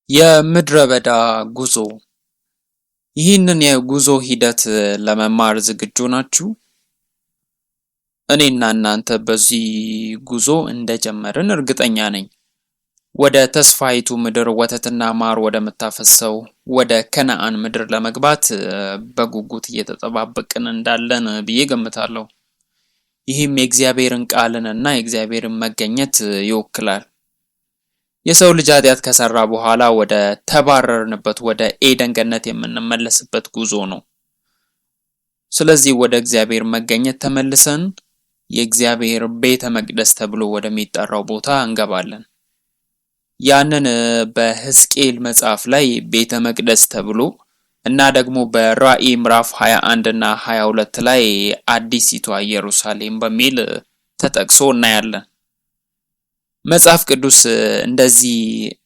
የምድረ በዳ ጉዞ። ይህንን የጉዞ ሂደት ለመማር ዝግጁ ናችሁ? እኔና እናንተ በዚህ ጉዞ እንደጀመርን እርግጠኛ ነኝ። ወደ ተስፋይቱ ምድር ወተትና ማር ወደምታፈሰው ወደ ከነዓን ምድር ለመግባት በጉጉት እየተጠባበቅን እንዳለን ብዬ ገምታለሁ። ይህም የእግዚአብሔርን ቃልንና የእግዚአብሔርን መገኘት ይወክላል። የሰው ልጅ ኃጢአት ከሰራ በኋላ ወደ ተባረርንበት ወደ ኤደን ገነት የምንመለስበት ጉዞ ነው። ስለዚህ ወደ እግዚአብሔር መገኘት ተመልሰን የእግዚአብሔር ቤተ መቅደስ ተብሎ ወደሚጠራው ቦታ እንገባለን። ያንን በሕዝቅኤል መጽሐፍ ላይ ቤተ መቅደስ ተብሎ እና ደግሞ በራእይ ምዕራፍ 21 እና 22 ላይ አዲሲቷ ኢየሩሳሌም በሚል ተጠቅሶ እናያለን። መጽሐፍ ቅዱስ እንደዚህ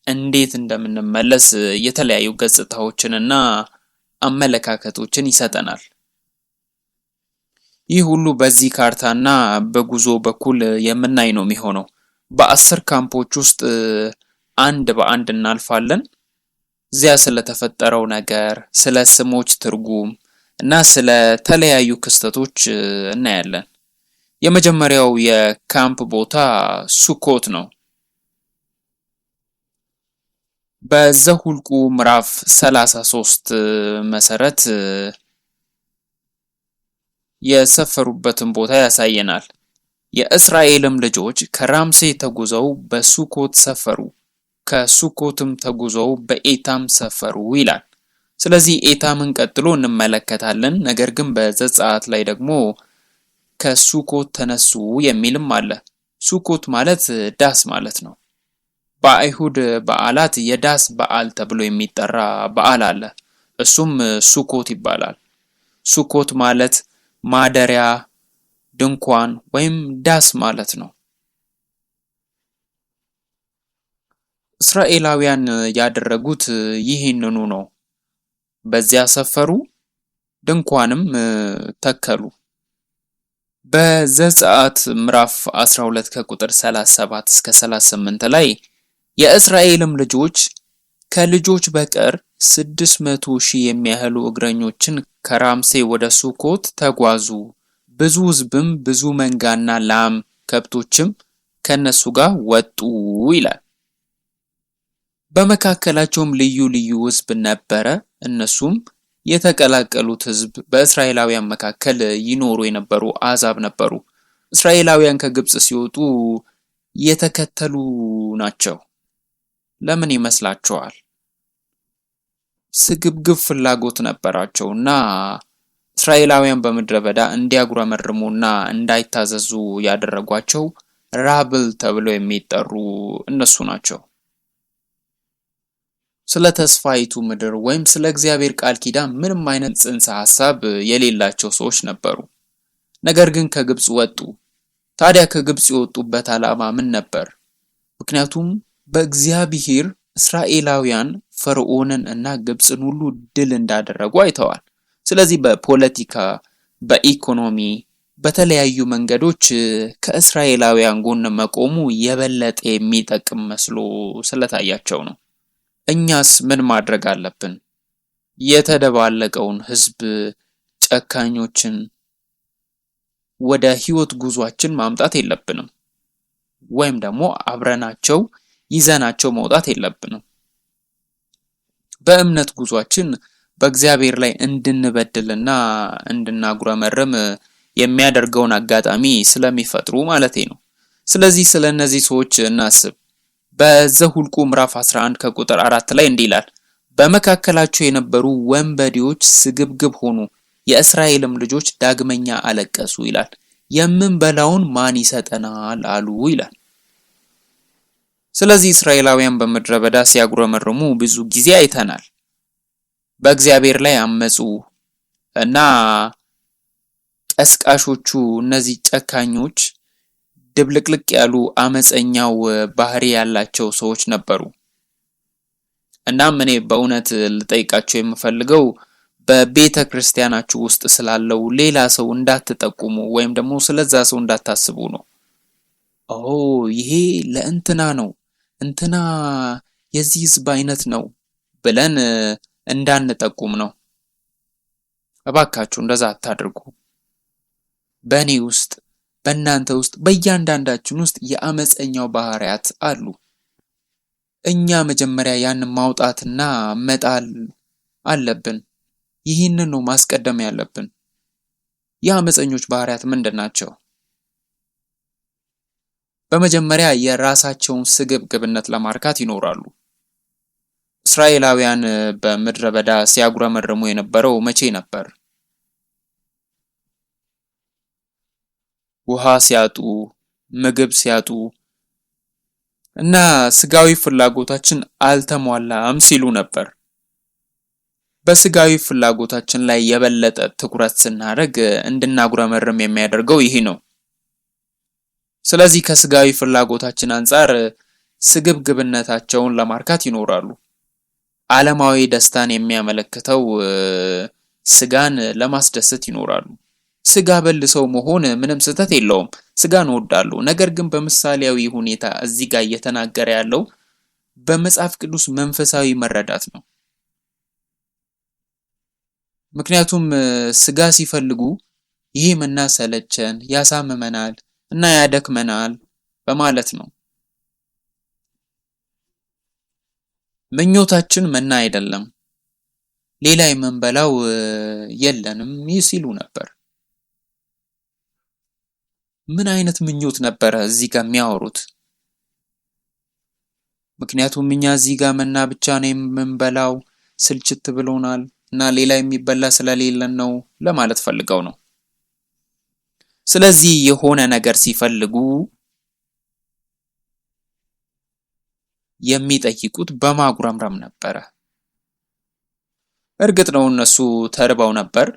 እንዴት እንደምንመለስ የተለያዩ ገጽታዎችንና አመለካከቶችን ይሰጠናል። ይህ ሁሉ በዚህ ካርታና በጉዞ በኩል የምናይ ነው የሚሆነው። በ10 ካምፖች ውስጥ አንድ በአንድ እናልፋለን። እዚያ ስለተፈጠረው ነገር፣ ስለ ስሞች ትርጉም እና ስለ ተለያዩ ክስተቶች እናያለን። የመጀመሪያው የካምፕ ቦታ ሱኮት ነው። በዘሁልቁ ምዕራፍ 33 መሰረት የሰፈሩበትን ቦታ ያሳየናል። የእስራኤልም ልጆች ከራምሴ ተጉዘው በሱኮት ሰፈሩ፣ ከሱኮትም ተጉዘው በኤታም ሰፈሩ ይላል። ስለዚህ ኤታምን ቀጥሎ እንመለከታለን። ነገር ግን በዘጸአት ላይ ደግሞ ከሱኮት ተነሱ የሚልም አለ። ሱኮት ማለት ዳስ ማለት ነው። በአይሁድ በዓላት የዳስ በዓል ተብሎ የሚጠራ በዓል አለ። እሱም ሱኮት ይባላል። ሱኮት ማለት ማደሪያ፣ ድንኳን ወይም ዳስ ማለት ነው። እስራኤላውያን ያደረጉት ይህንኑ ነው። በዚያ ሰፈሩ፣ ድንኳንም ተከሉ። በዘጸአት ምዕራፍ 12 ከቁጥር 37 እስከ 38 ላይ የእስራኤልም ልጆች ከልጆች በቀር 600,000 የሚያህሉ እግረኞችን ከራምሴ ወደ ሱኮት ተጓዙ፣ ብዙ ሕዝብም ብዙ መንጋና ላም ከብቶችም ከነሱ ጋር ወጡ ይላል። በመካከላቸውም ልዩ ልዩ ሕዝብ ነበረ። እነሱም የተቀላቀሉት ሕዝብ በእስራኤላውያን መካከል ይኖሩ የነበሩ አሕዛብ ነበሩ። እስራኤላውያን ከግብጽ ሲወጡ የተከተሉ ናቸው። ለምን ይመስላችኋል? ስግብግብ ፍላጎት ነበራቸውና እስራኤላውያን በምድረ በዳ እንዲያጉረመርሙና እንዳይታዘዙ ያደረጓቸው ራብል ተብለው የሚጠሩ እነሱ ናቸው። ስለ ተስፋይቱ ምድር ወይም ስለ እግዚአብሔር ቃል ኪዳን ምንም አይነት ጽንሰ ሐሳብ የሌላቸው ሰዎች ነበሩ። ነገር ግን ከግብጽ ወጡ። ታዲያ ከግብጽ የወጡበት ዓላማ ምን ነበር? ምክንያቱም በእግዚአብሔር እስራኤላውያን ፈርዖንን እና ግብጽን ሁሉ ድል እንዳደረጉ አይተዋል። ስለዚህ በፖለቲካ፣ በኢኮኖሚ፣ በተለያዩ መንገዶች ከእስራኤላውያን ጎን መቆሙ የበለጠ የሚጠቅም መስሎ ስለታያቸው ነው። እኛስ ምን ማድረግ አለብን? የተደባለቀውን ሕዝብ ጨካኞችን ወደ ሕይወት ጉዟችን ማምጣት የለብንም፣ ወይም ደግሞ አብረናቸው ይዘናቸው መውጣት የለብንም። በእምነት ጉዟችን በእግዚአብሔር ላይ እንድንበድልና እንድናጉረመርም የሚያደርገውን አጋጣሚ ስለሚፈጥሩ ማለቴ ነው። ስለዚህ ስለ እነዚህ ሰዎች እናስብ። በዘሁልቁ ምዕራፍ 11 ከቁጥር 4 ላይ እንዲህ ይላል፣ በመካከላቸው የነበሩ ወንበዴዎች ስግብግብ ሆኑ፣ የእስራኤልም ልጆች ዳግመኛ አለቀሱ ይላል። የምንበላውን ማን ይሰጠናል አሉ ይላል። ስለዚህ እስራኤላውያን በምድረ በዳ ሲያጉረመርሙ ብዙ ጊዜ አይተናል። በእግዚአብሔር ላይ አመፁ እና ቀስቃሾቹ እነዚህ ጨካኞች ድብልቅልቅ ያሉ አመፀኛው ባህሪ ያላቸው ሰዎች ነበሩ። እናም እኔ በእውነት ልጠይቃቸው የምፈልገው በቤተ ክርስቲያናችሁ ውስጥ ስላለው ሌላ ሰው እንዳትጠቁሙ ወይም ደግሞ ስለዛ ሰው እንዳታስቡ ነው። ይሄ ለእንትና ነው፣ እንትና የዚህ ህዝብ አይነት ነው ብለን እንዳንጠቁም ነው። እባካችሁ እንደዛ አታድርጉ። በእኔ ውስጥ፣ በእናንተ ውስጥ፣ በእያንዳንዳችን ውስጥ የአመፀኛው ባህሪያት አሉ። እኛ መጀመሪያ ያንን ማውጣትና መጣል አለብን። ይህንን ነው ማስቀደም ያለብን። የአመፀኞች ባህሪያት ምንድን ናቸው? በመጀመሪያ የራሳቸውን ስግብግብነት ለማርካት ይኖራሉ። እስራኤላውያን በምድረ በዳ ሲያጉረመርሙ የነበረው መቼ ነበር? ውሃ ሲያጡ፣ ምግብ ሲያጡ እና ስጋዊ ፍላጎታችን አልተሟላም ሲሉ ነበር። በስጋዊ ፍላጎታችን ላይ የበለጠ ትኩረት ስናደርግ እንድናጉረመርም የሚያደርገው ይሄ ነው። ስለዚህ ከስጋዊ ፍላጎታችን አንጻር ስግብግብነታቸውን ለማርካት ይኖራሉ። ዓለማዊ ደስታን የሚያመለክተው ስጋን ለማስደሰት ይኖራሉ። ስጋ በል ሰው መሆን ምንም ስህተት የለውም። ስጋን እወዳለሁ። ነገር ግን በምሳሌያዊ ሁኔታ እዚህ ጋር እየተናገረ ያለው በመጽሐፍ ቅዱስ መንፈሳዊ መረዳት ነው። ምክንያቱም ስጋ ሲፈልጉ ይሄ መና ሰለቸን፣ ያሳምመናል እና ያደክመናል በማለት ነው። ምኞታችን መና አይደለም፣ ሌላ የምንበላው የለንም ሲሉ ነበር። ምን አይነት ምኞት ነበረ እዚህ ጋር የሚያወሩት? ምክንያቱም እኛ እዚህ ጋር መና ብቻ ነው የምንበላው፣ ስልችት ብሎናል እና ሌላ የሚበላ ስለሌለን ነው ለማለት ፈልገው ነው። ስለዚህ የሆነ ነገር ሲፈልጉ የሚጠይቁት በማጉረምረም ነበረ። እርግጥ ነው እነሱ ተርበው ነበር፣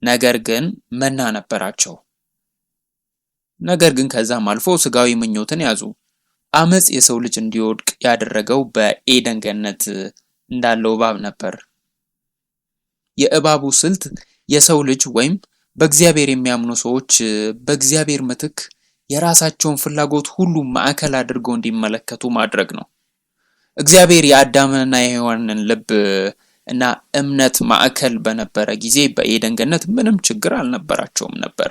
ነገር ግን መና ነበራቸው። ነገር ግን ከዛም አልፎ ስጋዊ ምኞትን ያዙ። አመጽ የሰው ልጅ እንዲወድቅ ያደረገው በኤደን ገነት እንዳለው እባብ ነበር። የእባቡ ስልት የሰው ልጅ ወይም በእግዚአብሔር የሚያምኑ ሰዎች በእግዚአብሔር ምትክ የራሳቸውን ፍላጎት ሁሉ ማዕከል አድርገው እንዲመለከቱ ማድረግ ነው። እግዚአብሔር የአዳምንና የሔዋንን ልብ እና እምነት ማዕከል በነበረ ጊዜ በኤደን ገነት ምንም ችግር አልነበራቸውም ነበር።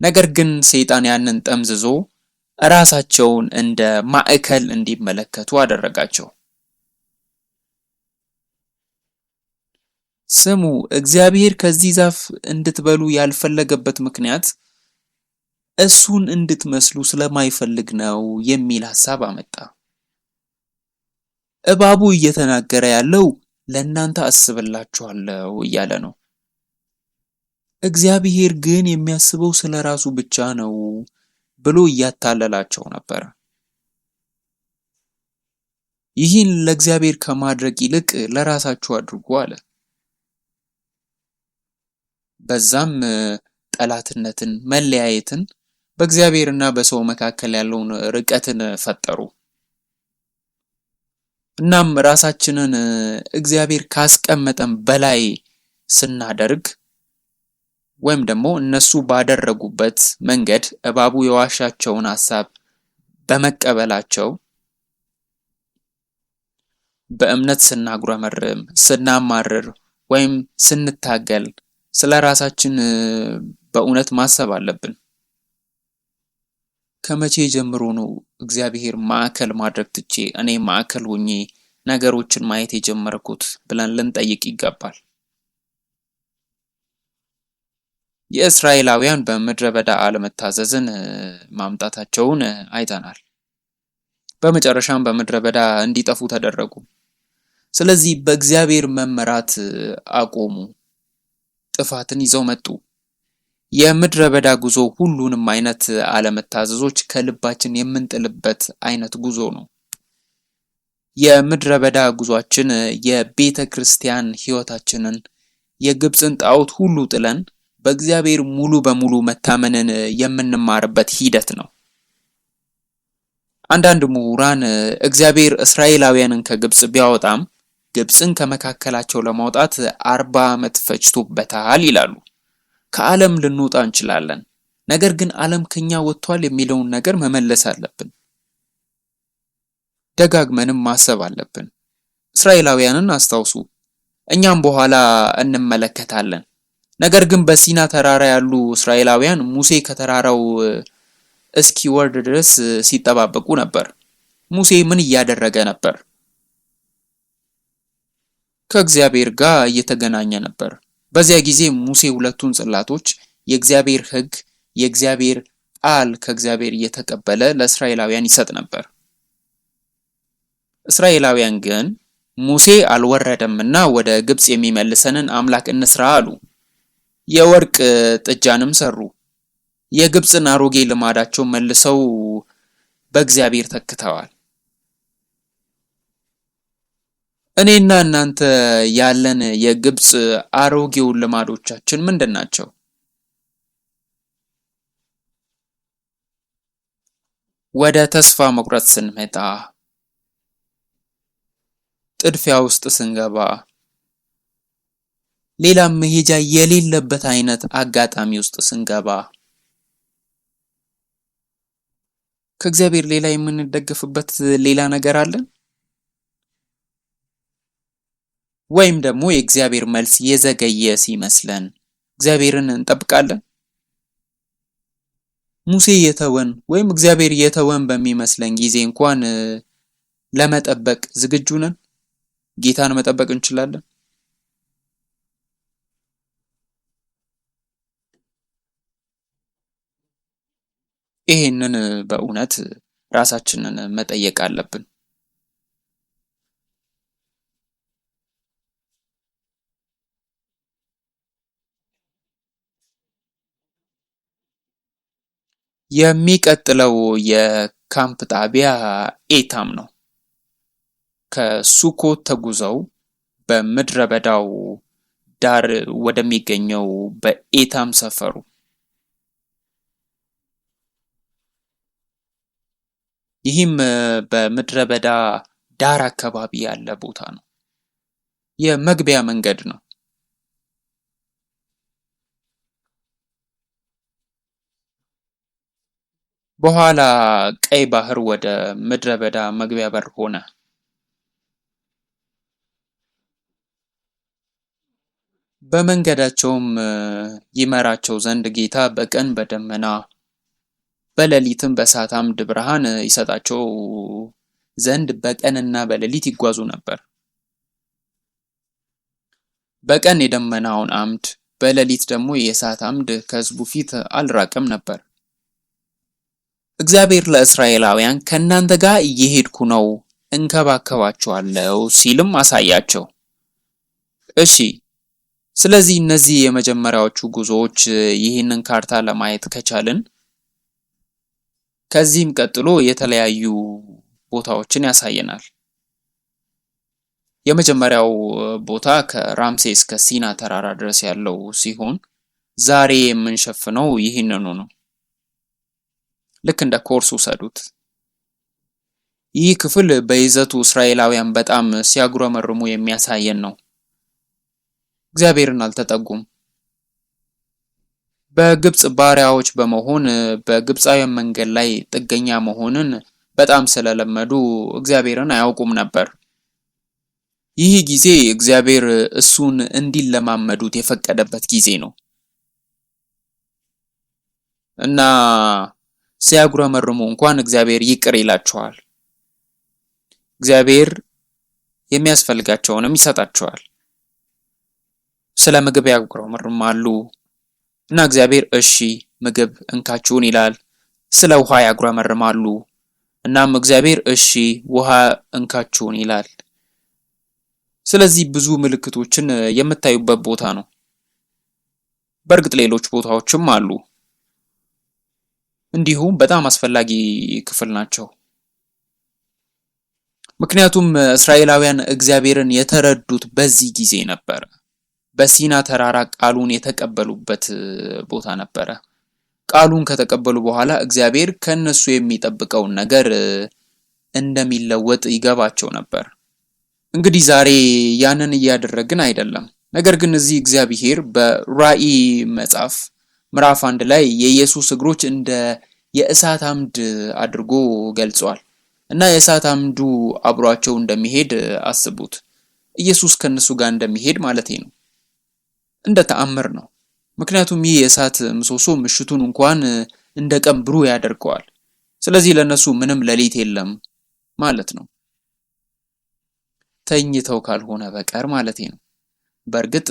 ነገር ግን ሰይጣን ያንን ጠምዝዞ ራሳቸውን እንደ ማዕከል እንዲመለከቱ አደረጋቸው። ስሙ፣ እግዚአብሔር ከዚህ ዛፍ እንድትበሉ ያልፈለገበት ምክንያት እሱን እንድትመስሉ ስለማይፈልግ ነው የሚል ሐሳብ አመጣ። እባቡ እየተናገረ ያለው ለእናንተ አስብላችኋለሁ እያለ ነው። እግዚአብሔር ግን የሚያስበው ስለራሱ ብቻ ነው ብሎ እያታለላቸው ነበር። ይህን ለእግዚአብሔር ከማድረግ ይልቅ ለራሳችሁ አድርጉ አለ። በዛም ጠላትነትን፣ መለያየትን፣ በእግዚአብሔርና በሰው መካከል ያለውን ርቀትን ፈጠሩ። እናም ራሳችንን እግዚአብሔር ካስቀመጠን በላይ ስናደርግ ወይም ደግሞ እነሱ ባደረጉበት መንገድ እባቡ የዋሻቸውን ሐሳብ በመቀበላቸው በእምነት ስናጉረመርም፣ ስናማርር ወይም ስንታገል ስለ ራሳችን በእውነት ማሰብ አለብን። ከመቼ ጀምሮ ነው እግዚአብሔር ማዕከል ማድረግ ትቼ እኔ ማዕከል ሆኜ ነገሮችን ማየት የጀመርኩት ብለን ልንጠይቅ ይገባል። የእስራኤላውያን በምድረ በዳ አለመታዘዝን ማምጣታቸውን አይተናል። በመጨረሻም በምድረ በዳ እንዲጠፉ ተደረጉ። ስለዚህ በእግዚአብሔር መመራት አቆሙ። ጥፋትን ይዘው መጡ። የምድረ በዳ ጉዞ ሁሉንም አይነት አለመታዘዞች ከልባችን የምንጥልበት አይነት ጉዞ ነው። የምድረ በዳ ጉዟችን የቤተ ክርስቲያን ሕይወታችንን የግብፅን ጣዖት ሁሉ ጥለን በእግዚአብሔር ሙሉ በሙሉ መታመንን የምንማርበት ሂደት ነው። አንዳንድ ምሁራን እግዚአብሔር እስራኤላውያንን ከግብፅ ቢያወጣም ግብፅን ከመካከላቸው ለማውጣት 40 ዓመት ፈጅቶበታል ይላሉ። ከዓለም ልንወጣ እንችላለን፣ ነገር ግን ዓለም ከኛ ወጥቷል የሚለውን ነገር መመለስ አለብን። ደጋግመንም ማሰብ አለብን። እስራኤላውያንን አስታውሱ። እኛም በኋላ እንመለከታለን። ነገር ግን በሲና ተራራ ያሉ እስራኤላውያን ሙሴ ከተራራው እስኪወርድ ድረስ ሲጠባበቁ ነበር። ሙሴ ምን እያደረገ ነበር? ከእግዚአብሔር ጋር እየተገናኘ ነበር። በዚያ ጊዜ ሙሴ ሁለቱን ጽላቶች የእግዚአብሔር ሕግ፣ የእግዚአብሔር ቃል ከእግዚአብሔር እየተቀበለ ለእስራኤላውያን ይሰጥ ነበር። እስራኤላውያን ግን ሙሴ አልወረደምና ወደ ግብጽ የሚመልሰንን አምላክ እንስራ አሉ። የወርቅ ጥጃንም ሰሩ። የግብጽን አሮጌ ልማዳቸው መልሰው በእግዚአብሔር ተክተዋል። እኔና እናንተ ያለን የግብጽ አሮጌው ልማዶቻችን ምንድን ናቸው? ወደ ተስፋ መቁረጥ ስንመጣ፣ ጥድፊያ ውስጥ ስንገባ፣ ሌላም መሄጃ የሌለበት አይነት አጋጣሚ ውስጥ ስንገባ፣ ከእግዚአብሔር ሌላ የምንደገፍበት ሌላ ነገር አለን? ወይም ደግሞ የእግዚአብሔር መልስ የዘገየ ሲመስለን እግዚአብሔርን እንጠብቃለን? ሙሴ የተወን ወይም እግዚአብሔር የተወን በሚመስለን ጊዜ እንኳን ለመጠበቅ ዝግጁ ነን? ጌታን መጠበቅ እንችላለን? ይሄንን በእውነት ራሳችንን መጠየቅ አለብን። የሚቀጥለው የካምፕ ጣቢያ ኤታም ነው። ከሱኮት ተጉዘው በምድረ በዳው ዳር ወደሚገኘው በኤታም ሰፈሩ። ይህም በምድረ በዳ ዳር አካባቢ ያለ ቦታ ነው። የመግቢያ መንገድ ነው። በኋላ ቀይ ባህር ወደ ምድረ በዳ መግቢያ በር ሆነ። በመንገዳቸውም ይመራቸው ዘንድ ጌታ በቀን በደመና በሌሊትም በእሳት አምድ ብርሃን ይሰጣቸው ዘንድ በቀንና በሌሊት ይጓዙ ነበር። በቀን የደመናውን አምድ፣ በሌሊት ደግሞ የእሳት አምድ ከሕዝቡ ፊት አልራቀም ነበር። እግዚአብሔር ለእስራኤላውያን ከእናንተ ጋር እየሄድኩ ነው፣ እንከባከባቸዋለሁ ሲልም አሳያቸው። እሺ፣ ስለዚህ እነዚህ የመጀመሪያዎቹ ጉዞዎች ይህንን ካርታ ለማየት ከቻልን ከዚህም ቀጥሎ የተለያዩ ቦታዎችን ያሳየናል። የመጀመሪያው ቦታ ከራምሴስ እስከ ሲና ተራራ ድረስ ያለው ሲሆን ዛሬ የምንሸፍነው ይህንኑ ነው። ልክ እንደ ኮርስ ውሰዱት። ይህ ክፍል በይዘቱ እስራኤላውያን በጣም ሲያጉረመርሙ የሚያሳየን ነው። እግዚአብሔርን አልተጠጉም። በግብጽ ባሪያዎች በመሆን በግብፃውያን መንገድ ላይ ጥገኛ መሆንን በጣም ስለለመዱ እግዚአብሔርን አያውቁም ነበር። ይህ ጊዜ እግዚአብሔር እሱን እንዲለማመዱት የፈቀደበት ጊዜ ነው እና ሲያጉረመርሙ እንኳን እግዚአብሔር ይቅር ይላቸዋል። እግዚአብሔር የሚያስፈልጋቸውንም ይሰጣቸዋል። ስለ ምግብ ያጉረመርማሉ እና እግዚአብሔር እሺ ምግብ እንካችሁን ይላል። ስለ ውሃ ያጉረመርማሉ እናም እግዚአብሔር እሺ ውሃ እንካችሁን ይላል። ስለዚህ ብዙ ምልክቶችን የምታዩበት ቦታ ነው። በእርግጥ ሌሎች ቦታዎችም አሉ፣ እንዲሁም በጣም አስፈላጊ ክፍል ናቸው። ምክንያቱም እስራኤላውያን እግዚአብሔርን የተረዱት በዚህ ጊዜ ነበር። በሲና ተራራ ቃሉን የተቀበሉበት ቦታ ነበረ። ቃሉን ከተቀበሉ በኋላ እግዚአብሔር ከነሱ የሚጠብቀውን ነገር እንደሚለወጥ ይገባቸው ነበር። እንግዲህ ዛሬ ያንን እያደረግን አይደለም። ነገር ግን እዚህ እግዚአብሔር በራእይ መጽሐፍ ምዕራፍ 1 ላይ የኢየሱስ እግሮች እንደ የእሳት አምድ አድርጎ ገልጿል። እና የእሳት አምዱ አብሯቸው እንደሚሄድ አስቡት። ኢየሱስ ከነሱ ጋር እንደሚሄድ ማለቴ ነው። እንደ ተአምር ነው። ምክንያቱም ይህ የእሳት ምሰሶ ምሽቱን እንኳን እንደ ቀን ብሩህ ያደርገዋል። ስለዚህ ለነሱ ምንም ሌሊት የለም ማለት ነው። ተኝተው ካልሆነ በቀር ማለቴ ነው። በእርግጥ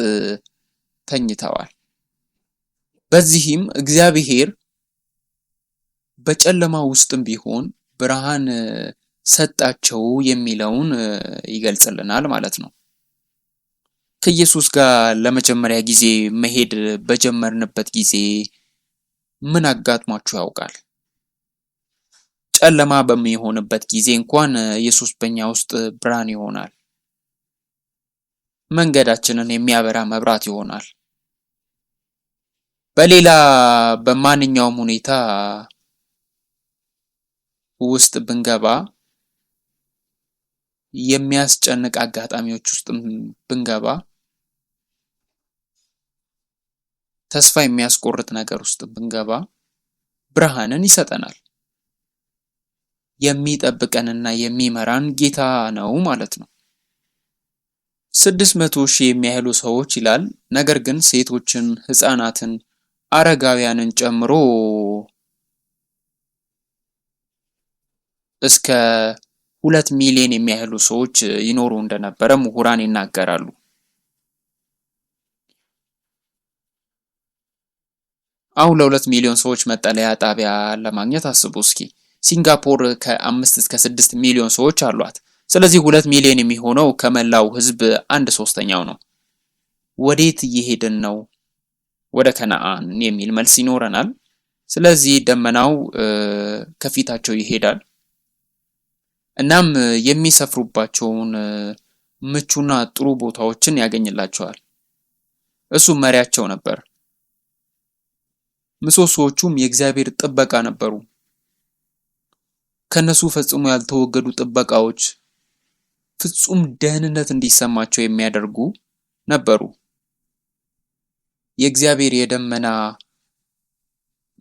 ተኝተዋል። በዚህም እግዚአብሔር በጨለማ ውስጥም ቢሆን ብርሃን ሰጣቸው የሚለውን ይገልጽልናል ማለት ነው። ከኢየሱስ ጋር ለመጀመሪያ ጊዜ መሄድ በጀመርንበት ጊዜ ምን አጋጥሟችሁ ያውቃል? ጨለማ በሚሆንበት ጊዜ እንኳን ኢየሱስ በእኛ ውስጥ ብርሃን ይሆናል። መንገዳችንን የሚያበራ መብራት ይሆናል። በሌላ በማንኛውም ሁኔታ ውስጥ ብንገባ፣ የሚያስጨንቅ አጋጣሚዎች ውስጥ ብንገባ፣ ተስፋ የሚያስቆርጥ ነገር ውስጥ ብንገባ ብርሃንን ይሰጠናል። የሚጠብቀንና የሚመራን ጌታ ነው ማለት ነው። 600,000 የሚያህሉ ሰዎች ይላል። ነገር ግን ሴቶችን፣ ሕፃናትን፣ አረጋውያንን ጨምሮ እስከ 2 ሚሊዮን የሚያህሉ ሰዎች ይኖሩ እንደነበረ ምሁራን ይናገራሉ። አሁን ለ2 ሚሊዮን ሰዎች መጠለያ ጣቢያ ለማግኘት አስቡ እስኪ። ሲንጋፖር ከ5 እስከ 6 ሚሊዮን ሰዎች አሏት። ስለዚህ 2 ሚሊዮን የሚሆነው ከመላው ሕዝብ 1/3ኛው ነው። ወዴት እየሄድን ነው? ወደ ከነዓን የሚል መልስ ይኖረናል። ስለዚህ ደመናው ከፊታቸው ይሄዳል። እናም የሚሰፍሩባቸውን ምቹና ጥሩ ቦታዎችን ያገኝላቸዋል። እሱ መሪያቸው ነበር። ምሰሶዎቹም የእግዚአብሔር ጥበቃ ነበሩ። ከነሱ ፈጽሞ ያልተወገዱ ጥበቃዎች ፍጹም ደህንነት እንዲሰማቸው የሚያደርጉ ነበሩ። የእግዚአብሔር የደመና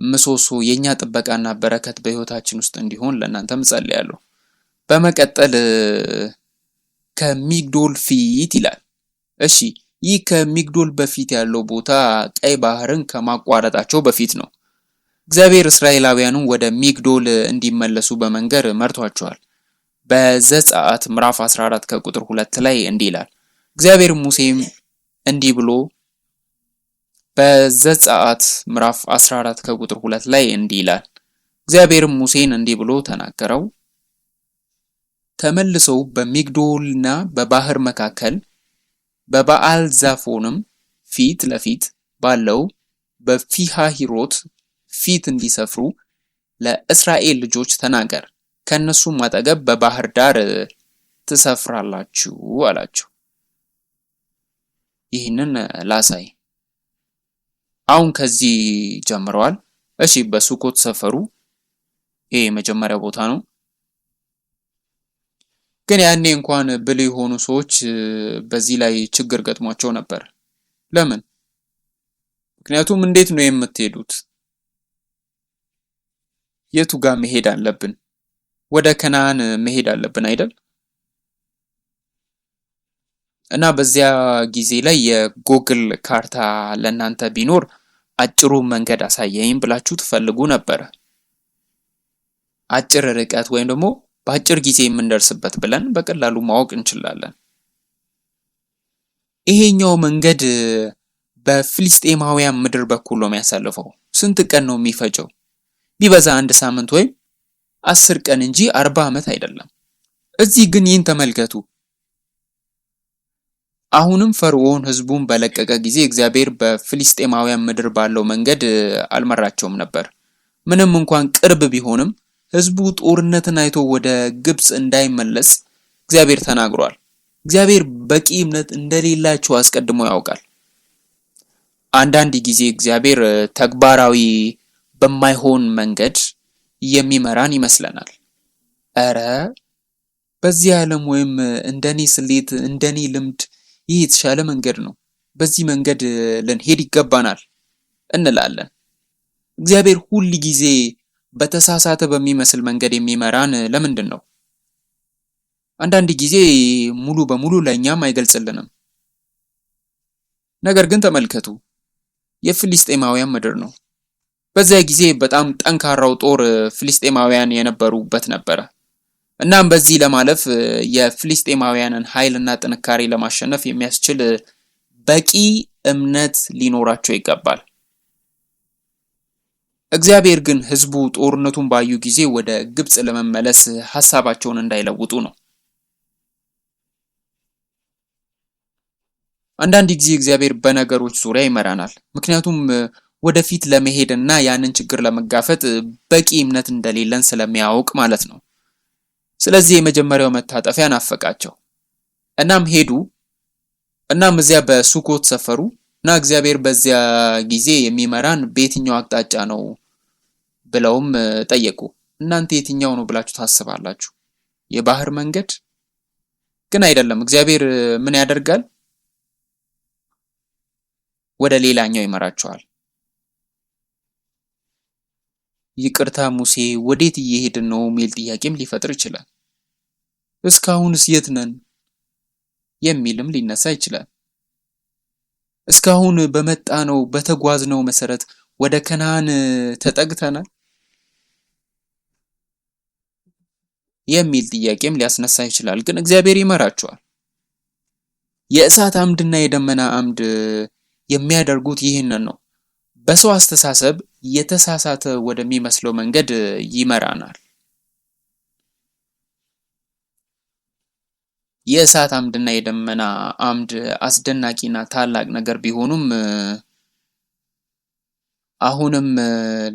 ምሰሶ የኛ ጥበቃና በረከት በህይወታችን ውስጥ እንዲሆን ለእናንተም ጸልያለሁ። በመቀጠል ከሚግዶል ፊት ይላል። እሺ፣ ይህ ከሚግዶል በፊት ያለው ቦታ ቀይ ባህርን ከማቋረጣቸው በፊት ነው። እግዚአብሔር እስራኤላውያኑን ወደ ሚግዶል እንዲመለሱ በመንገር መርቷቸዋል። በዘጸአት ምዕራፍ 14 ከቁጥር 2 ላይ እንዲህ ይላል። እግዚአብሔር ሙሴም እንዲህ ብሎ በዘጸአት ምዕራፍ 14 ከቁጥር 2 ላይ እንዲህ ይላል። እግዚአብሔርም ሙሴን እንዲህ ብሎ ተናገረው። ተመልሰው በሚግዶልና በባህር መካከል በበዓል ዛፎንም ፊት ለፊት ባለው በፊሃሂሮት ፊት እንዲሰፍሩ ለእስራኤል ልጆች ተናገር። ከነሱም አጠገብ በባህር ዳር ትሰፍራላችሁ አላቸው። ይህንን ላሳይ። አሁን ከዚህ ጀምረዋል። እሺ፣ በሱኮት ሰፈሩ። ይሄ የመጀመሪያ ቦታ ነው። ግን ያኔ እንኳን ብልህ የሆኑ ሰዎች በዚህ ላይ ችግር ገጥሟቸው ነበር። ለምን? ምክንያቱም እንዴት ነው የምትሄዱት? የቱ ጋር መሄድ አለብን? ወደ ከነዓን መሄድ አለብን አይደል? እና በዚያ ጊዜ ላይ የጎግል ካርታ ለእናንተ ቢኖር አጭሩ መንገድ አሳየኝ ብላችሁ ትፈልጉ ነበር። አጭር ርቀት ወይም ደግሞ በአጭር ጊዜ የምንደርስበት ብለን በቀላሉ ማወቅ እንችላለን። ይሄኛው መንገድ በፍልስጤማውያን ምድር በኩል ነው የሚያሳልፈው። ስንት ቀን ነው የሚፈጀው? ቢበዛ 1 ሳምንት ወይም 10 ቀን እንጂ 40 ዓመት አይደለም። እዚህ ግን ይህን ተመልከቱ። አሁንም ፈርዖን ህዝቡን በለቀቀ ጊዜ እግዚአብሔር በፍልስጤማውያን ምድር ባለው መንገድ አልመራቸውም ነበር። ምንም እንኳን ቅርብ ቢሆንም ህዝቡ ጦርነትን አይቶ ወደ ግብጽ እንዳይመለስ እግዚአብሔር ተናግሯል። እግዚአብሔር በቂ እምነት እንደሌላቸው አስቀድሞ ያውቃል። አንዳንድ ጊዜ እግዚአብሔር ተግባራዊ በማይሆን መንገድ የሚመራን ይመስለናል። እረ በዚህ ዓለም ወይም እንደኔ ስሌት እንደኔ ልምድ ይህ የተሻለ መንገድ ነው፣ በዚህ መንገድ ልንሄድ ይገባናል እንላለን። እግዚአብሔር ሁል ጊዜ በተሳሳተ በሚመስል መንገድ የሚመራን ለምንድን ነው? አንዳንድ ጊዜ ሙሉ በሙሉ ለእኛም አይገልጽልንም። ነገር ግን ተመልከቱ፣ የፍልስጤማውያን ምድር ነው። በዚያ ጊዜ በጣም ጠንካራው ጦር ፍልስጤማውያን የነበሩበት ነበረ። እናም በዚህ ለማለፍ የፍልስጤማውያንን ኃይልና ጥንካሬ ለማሸነፍ የሚያስችል በቂ እምነት ሊኖራቸው ይገባል። እግዚአብሔር ግን ሕዝቡ ጦርነቱን ባዩ ጊዜ ወደ ግብጽ ለመመለስ ሐሳባቸውን እንዳይለውጡ ነው። አንዳንድ ጊዜ እግዚአብሔር በነገሮች ዙሪያ ይመራናል፣ ምክንያቱም ወደፊት ለመሄድ እና ያንን ችግር ለመጋፈጥ በቂ እምነት እንደሌለን ስለሚያውቅ ማለት ነው። ስለዚህ የመጀመሪያው መታጠፊያ ናፈቃቸው። እናም ሄዱ። እናም እዚያ በሱኮት ሰፈሩ እና እግዚአብሔር በዚያ ጊዜ የሚመራን በየትኛው አቅጣጫ ነው ብለውም ጠየቁ። እናንተ የትኛው ነው ብላችሁ ታስባላችሁ? የባህር መንገድ? ግን አይደለም። እግዚአብሔር ምን ያደርጋል? ወደ ሌላኛው ይመራቸዋል። ይቅርታ ሙሴ፣ ወዴት እየሄድን ነው የሚል ጥያቄም ሊፈጥር ይችላል። እስካሁንስ የት ነን የሚልም ሊነሳ ይችላል። እስካሁን በመጣነው በተጓዝነው መሰረት ወደ ከነዓን ተጠግተናል የሚል ጥያቄም ሊያስነሳ ይችላል። ግን እግዚአብሔር ይመራቸዋል። የእሳት አምድና የደመና አምድ የሚያደርጉት ይህንን ነው። በሰው አስተሳሰብ የተሳሳተ ወደሚመስለው መንገድ ይመራናል። የእሳት አምድና የደመና አምድ አስደናቂና ታላቅ ነገር ቢሆኑም አሁንም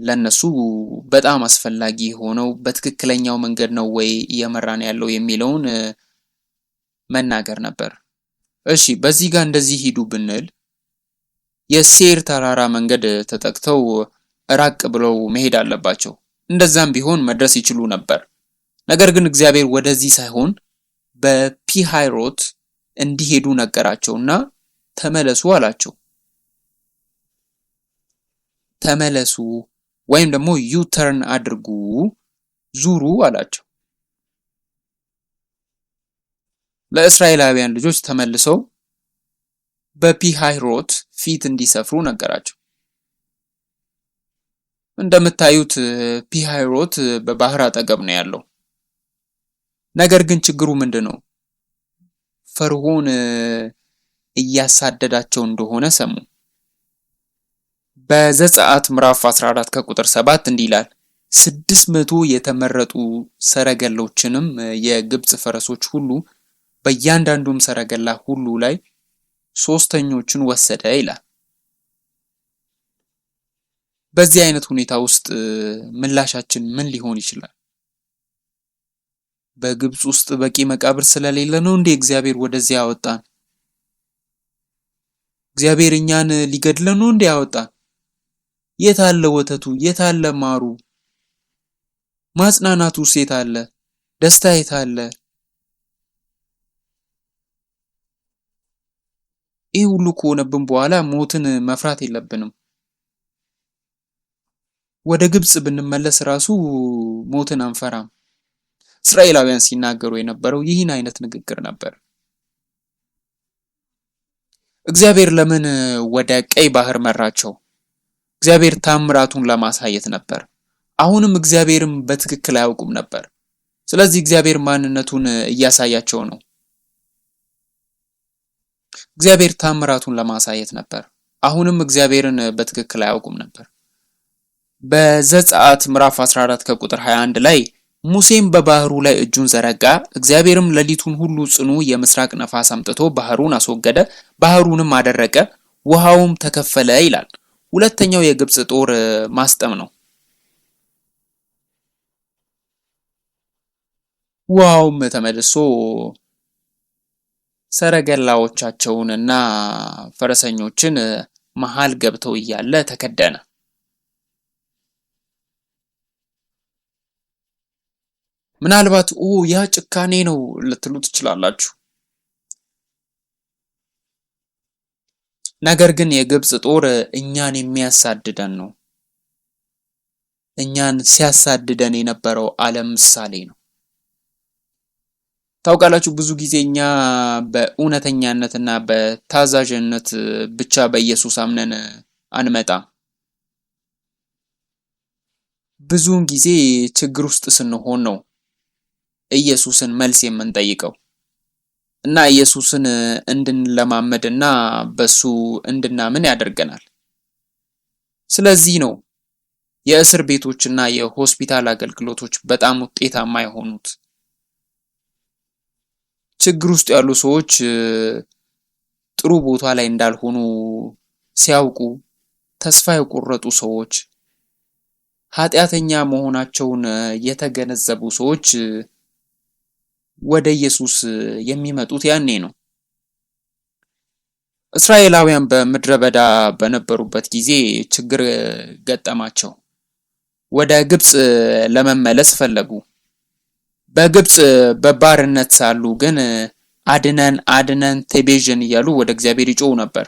ለነሱ በጣም አስፈላጊ ሆነው በትክክለኛው መንገድ ነው ወይ እየመራን ያለው የሚለውን መናገር ነበር። እሺ፣ በዚህ ጋር እንደዚህ ሂዱ ብንል የሴር ተራራ መንገድ ተጠቅተው ራቅ ብለው መሄድ አለባቸው። እንደዛም ቢሆን መድረስ ይችሉ ነበር። ነገር ግን እግዚአብሔር ወደዚህ ሳይሆን በፒሃይሮት እንዲሄዱ ነገራቸውና ተመለሱ አላቸው። ተመለሱ ወይም ደግሞ ዩተርን አድርጉ፣ ዙሩ አላቸው። ለእስራኤላውያን ልጆች ተመልሰው በፒሃይሮት ፊት እንዲሰፍሩ ነገራቸው። እንደምታዩት ፒሃይሮት በባህር አጠገብ ነው ያለው። ነገር ግን ችግሩ ምንድነው? ፈርዖን እያሳደዳቸው እንደሆነ ሰሙ። በዘጸአት ምዕራፍ 14 ከቁጥር 7 እንዲህ ይላል፣ 600 የተመረጡ ሰረገሎችንም የግብጽ ፈረሶች ሁሉ በእያንዳንዱም ሰረገላ ሁሉ ላይ ሶስተኞችን ወሰደ ይላል። በዚህ አይነት ሁኔታ ውስጥ ምላሻችን ምን ሊሆን ይችላል? በግብጽ ውስጥ በቂ መቃብር ስለሌለ ነው እንዴ እግዚአብሔር ወደዚህ ያወጣን? እግዚአብሔር እኛን ሊገድለን ነው እንዴ ያወጣን? የት አለ ወተቱ? የት አለ ማሩ? ማጽናናቱስ የት አለ? ደስታ የት አለ? ይህ ሁሉ ከሆነብን በኋላ ሞትን መፍራት የለብንም። ወደ ግብጽ ብንመለስ ራሱ ሞትን አንፈራም። እስራኤላውያን ሲናገሩ የነበረው ይህን አይነት ንግግር ነበር። እግዚአብሔር ለምን ወደ ቀይ ባህር መራቸው? እግዚአብሔር ታምራቱን ለማሳየት ነበር። አሁንም እግዚአብሔርም በትክክል አያውቁም ነበር። ስለዚህ እግዚአብሔር ማንነቱን እያሳያቸው ነው። እግዚአብሔር ታምራቱን ለማሳየት ነበር። አሁንም እግዚአብሔርን በትክክል አያውቁም ነበር። በዘጸአት ምዕራፍ 14 ከቁጥር 21 ላይ ሙሴም በባህሩ ላይ እጁን ዘረጋ፣ እግዚአብሔርም ሌሊቱን ሁሉ ጽኑ የምስራቅ ነፋስ አምጥቶ ባህሩን አስወገደ፣ ባህሩንም አደረቀ፣ ውሃውም ተከፈለ ይላል። ሁለተኛው የግብጽ ጦር ማስጠም ነው። ውሃውም ተመልሶ ሰረገላዎቻቸውንና ፈረሰኞችን መሃል ገብተው እያለ ተከደነ። ምናልባት ያ ጭካኔ ነው ልትሉ ትችላላችሁ። ነገር ግን የግብጽ ጦር እኛን የሚያሳድደን ነው። እኛን ሲያሳድደን የነበረው ዓለም ምሳሌ ነው። ታውቃላችሁ ብዙ ጊዜ እኛ በእውነተኛነትና በታዛዥነት ብቻ በኢየሱስ አምነን አንመጣም። ብዙውን ጊዜ ችግር ውስጥ ስንሆን ነው ኢየሱስን መልስ የምንጠይቀው እና ኢየሱስን እንድንለማመድና በሱ እንድናምን ያደርገናል። ስለዚህ ነው የእስር ቤቶችና የሆስፒታል አገልግሎቶች በጣም ውጤታማ የሆኑት። ችግር ውስጥ ያሉ ሰዎች ጥሩ ቦታ ላይ እንዳልሆኑ ሲያውቁ፣ ተስፋ የቆረጡ ሰዎች፣ ኃጢአተኛ መሆናቸውን የተገነዘቡ ሰዎች ወደ ኢየሱስ የሚመጡት ያኔ ነው። እስራኤላውያን በምድረ በዳ በነበሩበት ጊዜ ችግር ገጠማቸው። ወደ ግብጽ ለመመለስ ፈለጉ። በግብጽ በባርነት ሳሉ ግን አድነን አድነን ተቤዥን እያሉ ወደ እግዚአብሔር ይጮሁ ነበር።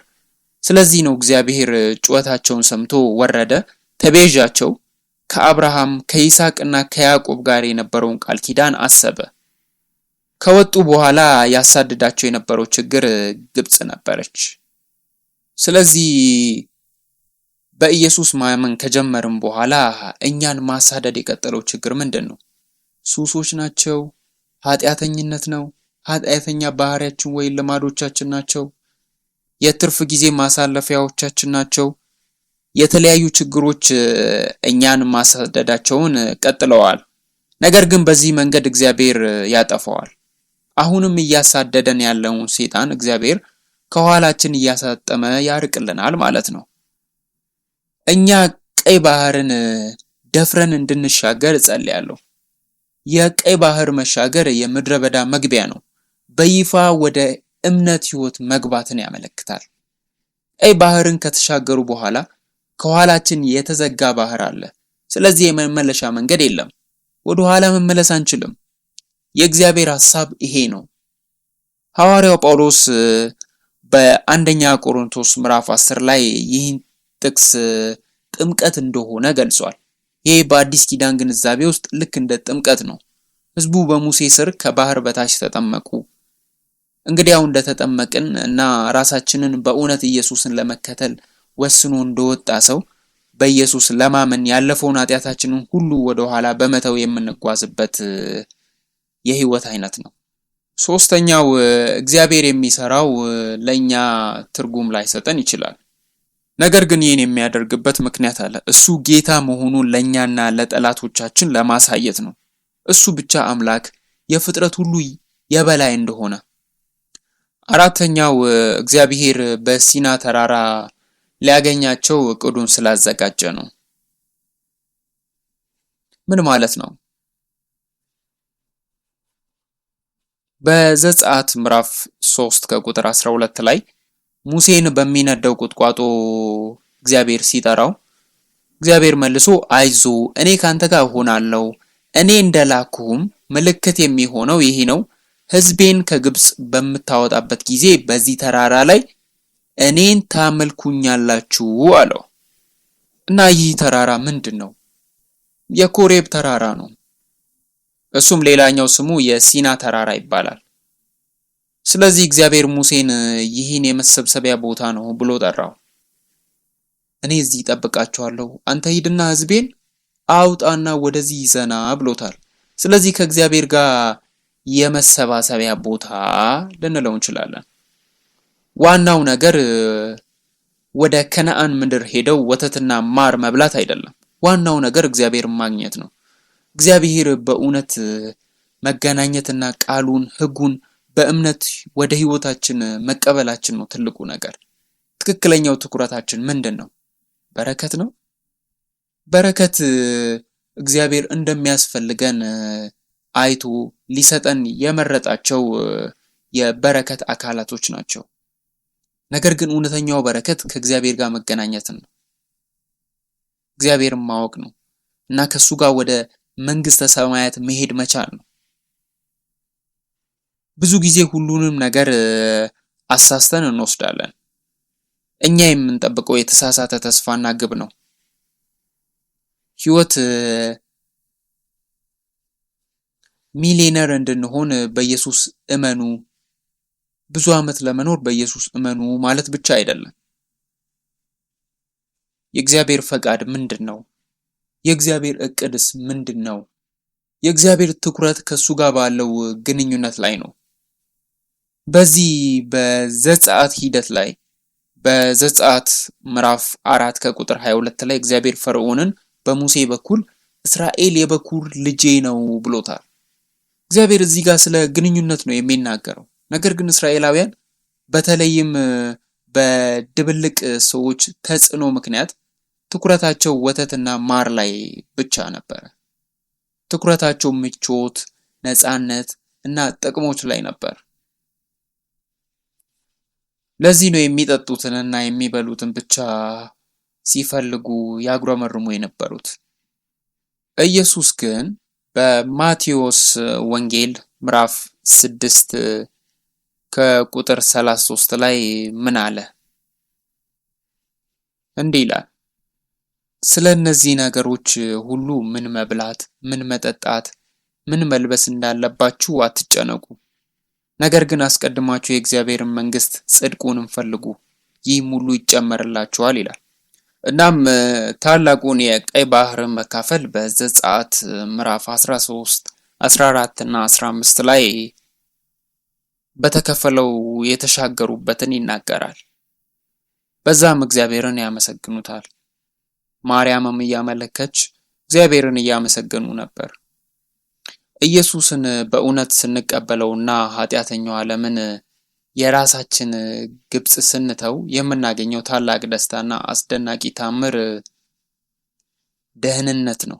ስለዚህ ነው እግዚአብሔር ጩኸታቸውን ሰምቶ ወረደ፣ ተቤዣቸው። ከአብርሃም ከይስሐቅና ከያዕቆብ ጋር የነበረውን ቃል ኪዳን አሰበ። ከወጡ በኋላ ያሳድዳቸው የነበረው ችግር ግብጽ ነበረች። ስለዚህ በኢየሱስ ማመን ከጀመርን በኋላ እኛን ማሳደድ የቀጠለው ችግር ምንድን ነው? ሱሶች ናቸው? ኃጢአተኝነት ነው? ኃጢአተኛ ባህሪያችን ወይ ልማዶቻችን ናቸው? የትርፍ ጊዜ ማሳለፊያዎቻችን ናቸው? የተለያዩ ችግሮች እኛን ማሳደዳቸውን ቀጥለዋል። ነገር ግን በዚህ መንገድ እግዚአብሔር ያጠፋዋል። አሁንም እያሳደደን ያለውን ሰይጣን እግዚአብሔር ከኋላችን እያሳጠመ ያርቅልናል ማለት ነው። እኛ ቀይ ባህርን ደፍረን እንድንሻገር እጸልያለሁ። የቀይ ባህር መሻገር የምድረ በዳ መግቢያ ነው። በይፋ ወደ እምነት ህይወት መግባትን ያመለክታል። ቀይ ባህርን ከተሻገሩ በኋላ ከኋላችን የተዘጋ ባህር አለ። ስለዚህ የመመለሻ መንገድ የለም። ወደ ኋላ መመለስ አንችልም። የእግዚአብሔር ሐሳብ ይሄ ነው። ሐዋርያው ጳውሎስ በአንደኛ ቆሮንቶስ ምዕራፍ 10 ላይ ይህን ጥቅስ ጥምቀት እንደሆነ ገልጿል። ይሄ በአዲስ ኪዳን ግንዛቤ ውስጥ ልክ እንደ ጥምቀት ነው። ህዝቡ በሙሴ ስር ከባህር በታች ተጠመቁ። እንግዲያው እንደተጠመቅን እና ራሳችንን በእውነት ኢየሱስን ለመከተል ወስኖ እንደወጣ ሰው በኢየሱስ ለማመን ያለፈውን ኃጢአታችንን ሁሉ ወደ ኋላ በመተው የምንጓዝበት የህይወት አይነት ነው። ሶስተኛው እግዚአብሔር የሚሰራው ለኛ ትርጉም ላይሰጠን ይችላል። ነገር ግን ይህን የሚያደርግበት ምክንያት አለ። እሱ ጌታ መሆኑን ለኛና ለጠላቶቻችን ለማሳየት ነው። እሱ ብቻ አምላክ፣ የፍጥረት ሁሉ የበላይ እንደሆነ። አራተኛው እግዚአብሔር በሲና ተራራ ሊያገኛቸው እቅዱን ስላዘጋጀ ነው። ምን ማለት ነው? በዘጸአት ምዕራፍ 3 ከቁጥር 12 ላይ ሙሴን በሚነደው ቁጥቋጦ እግዚአብሔር ሲጠራው እግዚአብሔር መልሶ አይዞ እኔ ካንተ ጋር ሆናለሁ፣ እኔ እንደላኩህም ምልክት የሚሆነው ይሄ ነው፣ ሕዝቤን ከግብጽ በምታወጣበት ጊዜ በዚህ ተራራ ላይ እኔን ታመልኩኛላችሁ አለው። እና ይህ ተራራ ምንድን ነው? የኮሬብ ተራራ ነው። እሱም ሌላኛው ስሙ የሲና ተራራ ይባላል። ስለዚህ እግዚአብሔር ሙሴን ይህን የመሰብሰቢያ ቦታ ነው ብሎ ጠራው። እኔ እዚህ እጠብቃቸዋለሁ፣ አንተ ሂድና ሕዝቤን አውጣና ወደዚህ ይዘና ብሎታል። ስለዚህ ከእግዚአብሔር ጋር የመሰባሰቢያ ቦታ ልንለው እንችላለን። ዋናው ነገር ወደ ከነዓን ምድር ሄደው ወተትና ማር መብላት አይደለም። ዋናው ነገር እግዚአብሔርን ማግኘት ነው። እግዚአብሔር በእውነት መገናኘትና ቃሉን ሕጉን በእምነት ወደ ህይወታችን መቀበላችን ነው ትልቁ ነገር። ትክክለኛው ትኩረታችን ምንድነው? በረከት ነው። በረከት እግዚአብሔር እንደሚያስፈልገን አይቶ ሊሰጠን የመረጣቸው የበረከት አካላቶች ናቸው። ነገር ግን እውነተኛው በረከት ከእግዚአብሔር ጋር መገናኘት ነው። እግዚአብሔርን ማወቅ ነው እና ከሱ ጋር ወደ መንግስተ ሰማያት መሄድ መቻል ነው። ብዙ ጊዜ ሁሉንም ነገር አሳስተን እንወስዳለን። እኛ የምንጠብቀው የተሳሳተ ተስፋና ግብ ነው። ህይወት ሚሊየነር እንድንሆን በኢየሱስ እመኑ፣ ብዙ ዓመት ለመኖር በኢየሱስ እመኑ ማለት ብቻ አይደለም። የእግዚአብሔር ፈቃድ ምንድነው? የእግዚአብሔር እቅድስ ምንድነው? የእግዚአብሔር ትኩረት ከሱ ጋር ባለው ግንኙነት ላይ ነው። በዚህ በዘጸአት ሂደት ላይ በዘጸአት ምዕራፍ 4 ከቁጥር 22 ላይ እግዚአብሔር ፈርዖንን በሙሴ በኩል እስራኤል የበኩር ልጄ ነው ብሎታል። እግዚአብሔር እዚህ ጋር ስለ ግንኙነት ነው የሚናገረው። ነገር ግን እስራኤላውያን በተለይም በድብልቅ ሰዎች ተጽዕኖ ምክንያት ትኩረታቸው ወተትና ማር ላይ ብቻ ነበር። ትኩረታቸው ምቾት፣ ነፃነት እና ጥቅሞች ላይ ነበር። ለዚህ ነው የሚጠጡትንና የሚበሉትን ብቻ ሲፈልጉ ያጉረመርሙ የነበሩት። ኢየሱስ ግን በማቴዎስ ወንጌል ምዕራፍ 6 ከቁጥር 33 ላይ ምን አለ? እንዲህ ይላል፣ ስለ እነዚህ ነገሮች ሁሉ ምን መብላት፣ ምን መጠጣት፣ ምን መልበስ እንዳለባችሁ አትጨነቁ። ነገር ግን አስቀድማችሁ የእግዚአብሔርን መንግስት ጽድቁንም ፈልጉ፣ ይህም ሁሉ ይጨመርላችኋል ይላል። እናም ታላቁን የቀይ ባህርን መካፈል በዘጸአት ምዕራፍ 13፣ 14 እና 15 ላይ በተከፈለው የተሻገሩበትን ይናገራል። በዛም እግዚአብሔርን ያመሰግኑታል። ማርያምም እያመለከች እግዚአብሔርን እያመሰገኑ ነበር። ኢየሱስን በእውነት ስንቀበለውና ኃጢአተኛው ዓለምን የራሳችን ግብጽ ስንተው የምናገኘው ታላቅ ደስታና አስደናቂ ታምር ደህንነት ነው።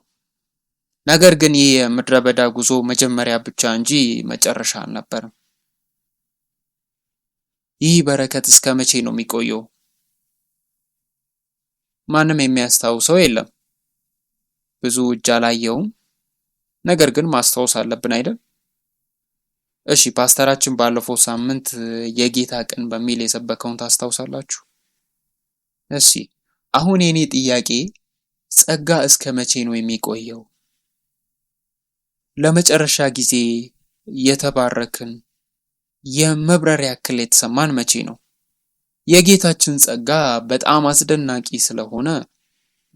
ነገር ግን ይህ የምድረ በዳ ጉዞ መጀመሪያ ብቻ እንጂ መጨረሻ አልነበረም። ይህ በረከት እስከ መቼ ነው የሚቆየው? ማንም የሚያስታውሰው የለም። ብዙ እጅ አላየውም። ነገር ግን ማስታወስ አለብን አይደል? እሺ፣ ፓስተራችን ባለፈው ሳምንት የጌታ ቀን በሚል የሰበከውን ታስታውሳላችሁ? እሺ፣ አሁን የኔ ጥያቄ ጸጋ እስከ መቼ ነው የሚቆየው? ለመጨረሻ ጊዜ የተባረክን የመብረር ያክል የተሰማን መቼ ነው? የጌታችን ጸጋ በጣም አስደናቂ ስለሆነ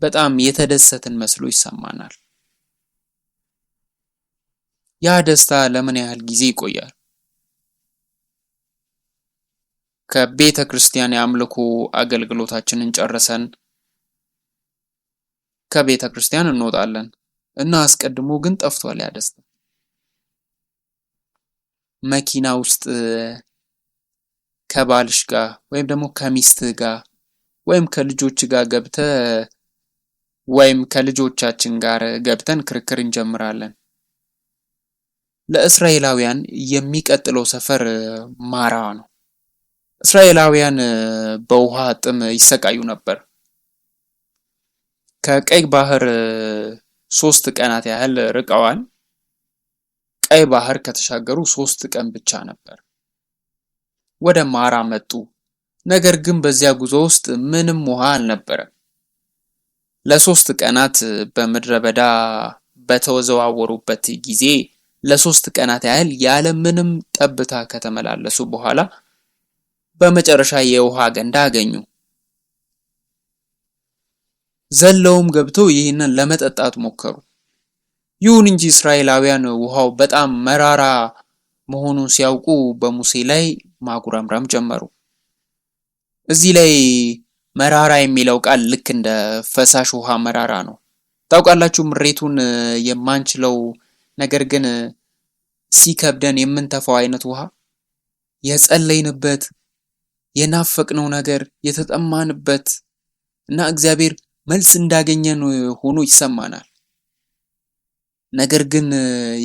በጣም የተደሰትን መስሎ ይሰማናል። ያ ደስታ ለምን ያህል ጊዜ ይቆያል? ከቤተ ክርስቲያን የአምልኮ አገልግሎታችንን ጨርሰን ከቤተ ክርስቲያን እንወጣለን እና አስቀድሞ ግን ጠፍቷል ያ ደስታ። መኪና ውስጥ ከባልሽ ጋር ወይም ደግሞ ከሚስትህ ጋር ወይም ከልጆች ጋር ወይም ከልጆቻችን ጋር ገብተን ክርክር እንጀምራለን። ለእስራኤላውያን የሚቀጥለው ሰፈር ማራ ነው። እስራኤላውያን በውሃ ጥም ይሰቃዩ ነበር። ከቀይ ባህር 3 ቀናት ያህል ርቀዋል። ቀይ ባህር ከተሻገሩ 3 ቀን ብቻ ነበር። ወደ ማራ መጡ። ነገር ግን በዚያ ጉዞ ውስጥ ምንም ውሃ አልነበረም። ለ3 ቀናት በምድረ በዳ በተዘዋወሩበት ጊዜ ለ3 ቀናት ያህል ያለ ምንም ጠብታ ከተመላለሱ በኋላ በመጨረሻ የውሃ ገንዳ አገኙ። ዘለውም ገብተው ይህንን ለመጠጣት ሞከሩ። ይሁን እንጂ እስራኤላውያን ውሃው በጣም መራራ መሆኑን ሲያውቁ በሙሴ ላይ ማጉረምረም ጀመሩ። እዚህ ላይ መራራ የሚለው ቃል ልክ እንደ ፈሳሽ ውሃ መራራ ነው። ታውቃላችሁ፣ ምሬቱን የማንችለው ነገር ግን ሲከብደን የምንተፋው አይነት ውሃ፣ የጸለይንበት፣ የናፈቅነው ነገር፣ የተጠማንበት እና እግዚአብሔር መልስ እንዳገኘን ሆኖ ይሰማናል። ነገር ግን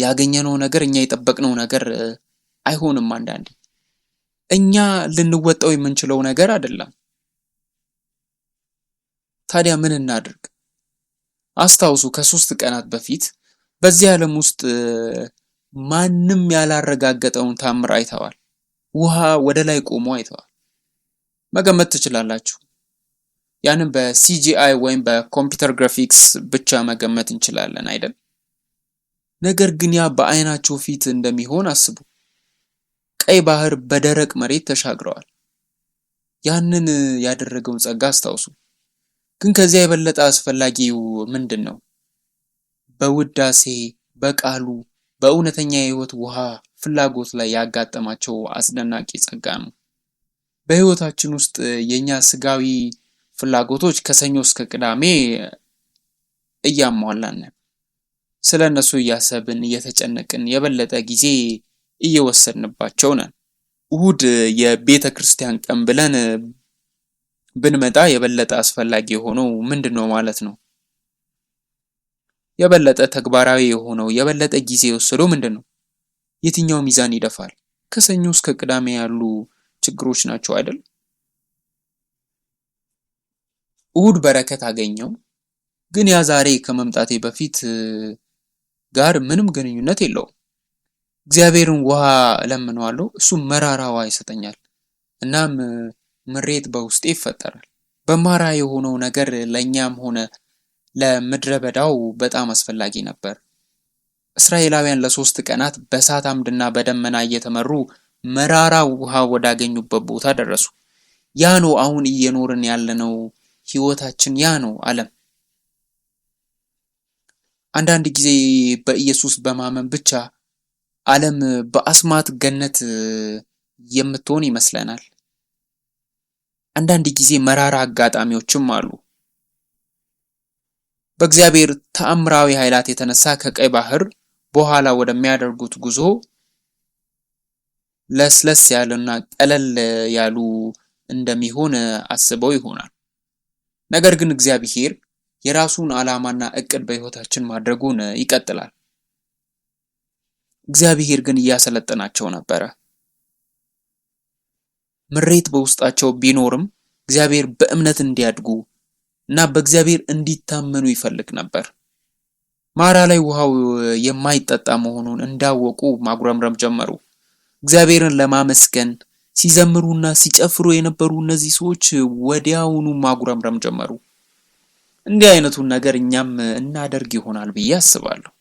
ያገኘነው ነገር እኛ የጠበቅነው ነገር አይሆንም። አንዳንዴ እኛ ልንወጣው የምንችለው ነገር አይደለም። ታዲያ ምን እናድርግ? አስታውሱ፣ ከ3 ቀናት በፊት በዚህ ዓለም ውስጥ ማንም ያላረጋገጠውን ታምር አይተዋል። ውሃ ወደ ላይ ቆሞ አይተዋል። መገመት ትችላላችሁ። ያንን በሲጂአይ ወይም በኮምፒውተር ግራፊክስ ብቻ መገመት እንችላለን አይደል? ነገር ግን ያ በአይናቸው ፊት እንደሚሆን አስቡ። ቀይ ባህር በደረቅ መሬት ተሻግረዋል። ያንን ያደረገውን ጸጋ አስታውሱ። ግን ከዚያ የበለጠ አስፈላጊው ምንድን ነው? በውዳሴ በቃሉ በእውነተኛ የህይወት ውሃ ፍላጎት ላይ ያጋጠማቸው አስደናቂ ጸጋ ነው። በህይወታችን ውስጥ የኛ ስጋዊ ፍላጎቶች ከሰኞ እስከ ቅዳሜ እያሟላን ስለ እነሱ እያሰብን እየተጨነቅን የበለጠ ጊዜ እየወሰድንባቸው ነን። እሁድ የቤተ ክርስቲያን ቀን ብለን ብንመጣ የበለጠ አስፈላጊ የሆነው ምንድነው ማለት ነው? የበለጠ ተግባራዊ የሆነው የበለጠ ጊዜ የወሰደው ምንድነው? የትኛው ሚዛን ይደፋል? ከሰኞ እስከ ቅዳሜ ያሉ ችግሮች ናቸው አይደል? እሁድ በረከት አገኘው፣ ግን ያ ዛሬ ከመምጣቴ በፊት ጋር ምንም ግንኙነት የለውም። እግዚአብሔርን ውሃ እለምነዋለሁ፣ እሱ መራራ ውሃ ይሰጠኛል። እናም ምሬት በውስጤ ይፈጠራል። በማራ የሆነው ነገር ለኛም ሆነ ለምድረ በዳው በጣም አስፈላጊ ነበር። እስራኤላውያን ለ3 ቀናት በእሳት አምድና በደመና እየተመሩ መራራ ውሃ ወዳገኙበት ቦታ ደረሱ። ያ ነው አሁን እየኖርን ያለነው ህይወታችን፣ ያ ነው ዓለም። አንዳንድ ጊዜ በኢየሱስ በማመን ብቻ ዓለም በአስማት ገነት የምትሆን ይመስለናል። አንዳንድ ጊዜ መራራ አጋጣሚዎችም አሉ። በእግዚአብሔር ተአምራዊ ኃይላት የተነሳ ከቀይ ባህር በኋላ ወደሚያደርጉት ጉዞ ለስለስ ያለና ቀለል ያሉ እንደሚሆን አስበው ይሆናል። ነገር ግን እግዚአብሔር የራሱን ዓላማና እቅድ በህይወታችን ማድረጉን ይቀጥላል። እግዚአብሔር ግን እያሰለጠናቸው ነበረ። ምሬት በውስጣቸው ቢኖርም እግዚአብሔር በእምነት እንዲያድጉ እና በእግዚአብሔር እንዲታመኑ ይፈልግ ነበር። ማራ ላይ ውሃው የማይጠጣ መሆኑን እንዳወቁ ማጉረምረም ጀመሩ። እግዚአብሔርን ለማመስገን ሲዘምሩና ሲጨፍሩ የነበሩ እነዚህ ሰዎች ወዲያውኑ ማጉረምረም ጀመሩ። እንዲህ አይነቱን ነገር እኛም እናደርግ ይሆናል ብዬ አስባለሁ።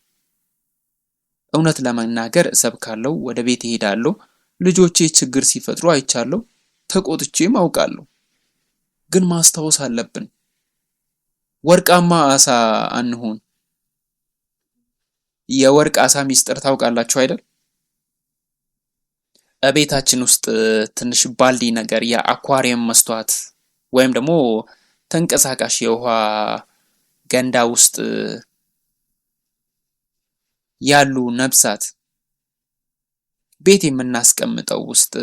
እውነት ለመናገር እሰብካለሁ፣ ወደ ቤት እሄዳለሁ፣ ልጆቼ ችግር ሲፈጥሩ አይቻለሁ፣ ተቆጥቼም አውቃለሁ። ግን ማስታወስ አለብን፣ ወርቃማ አሳ አንሁን። የወርቅ አሳ ሚስጥር ታውቃላችሁ አይደል? ቤታችን ውስጥ ትንሽ ባልዲ ነገር የአኳሪየም መስተዋት ወይም ደግሞ ተንቀሳቃሽ የውሃ ገንዳ ውስጥ ያሉ ነፍሳት ቤት የምናስቀምጠው ውስጥ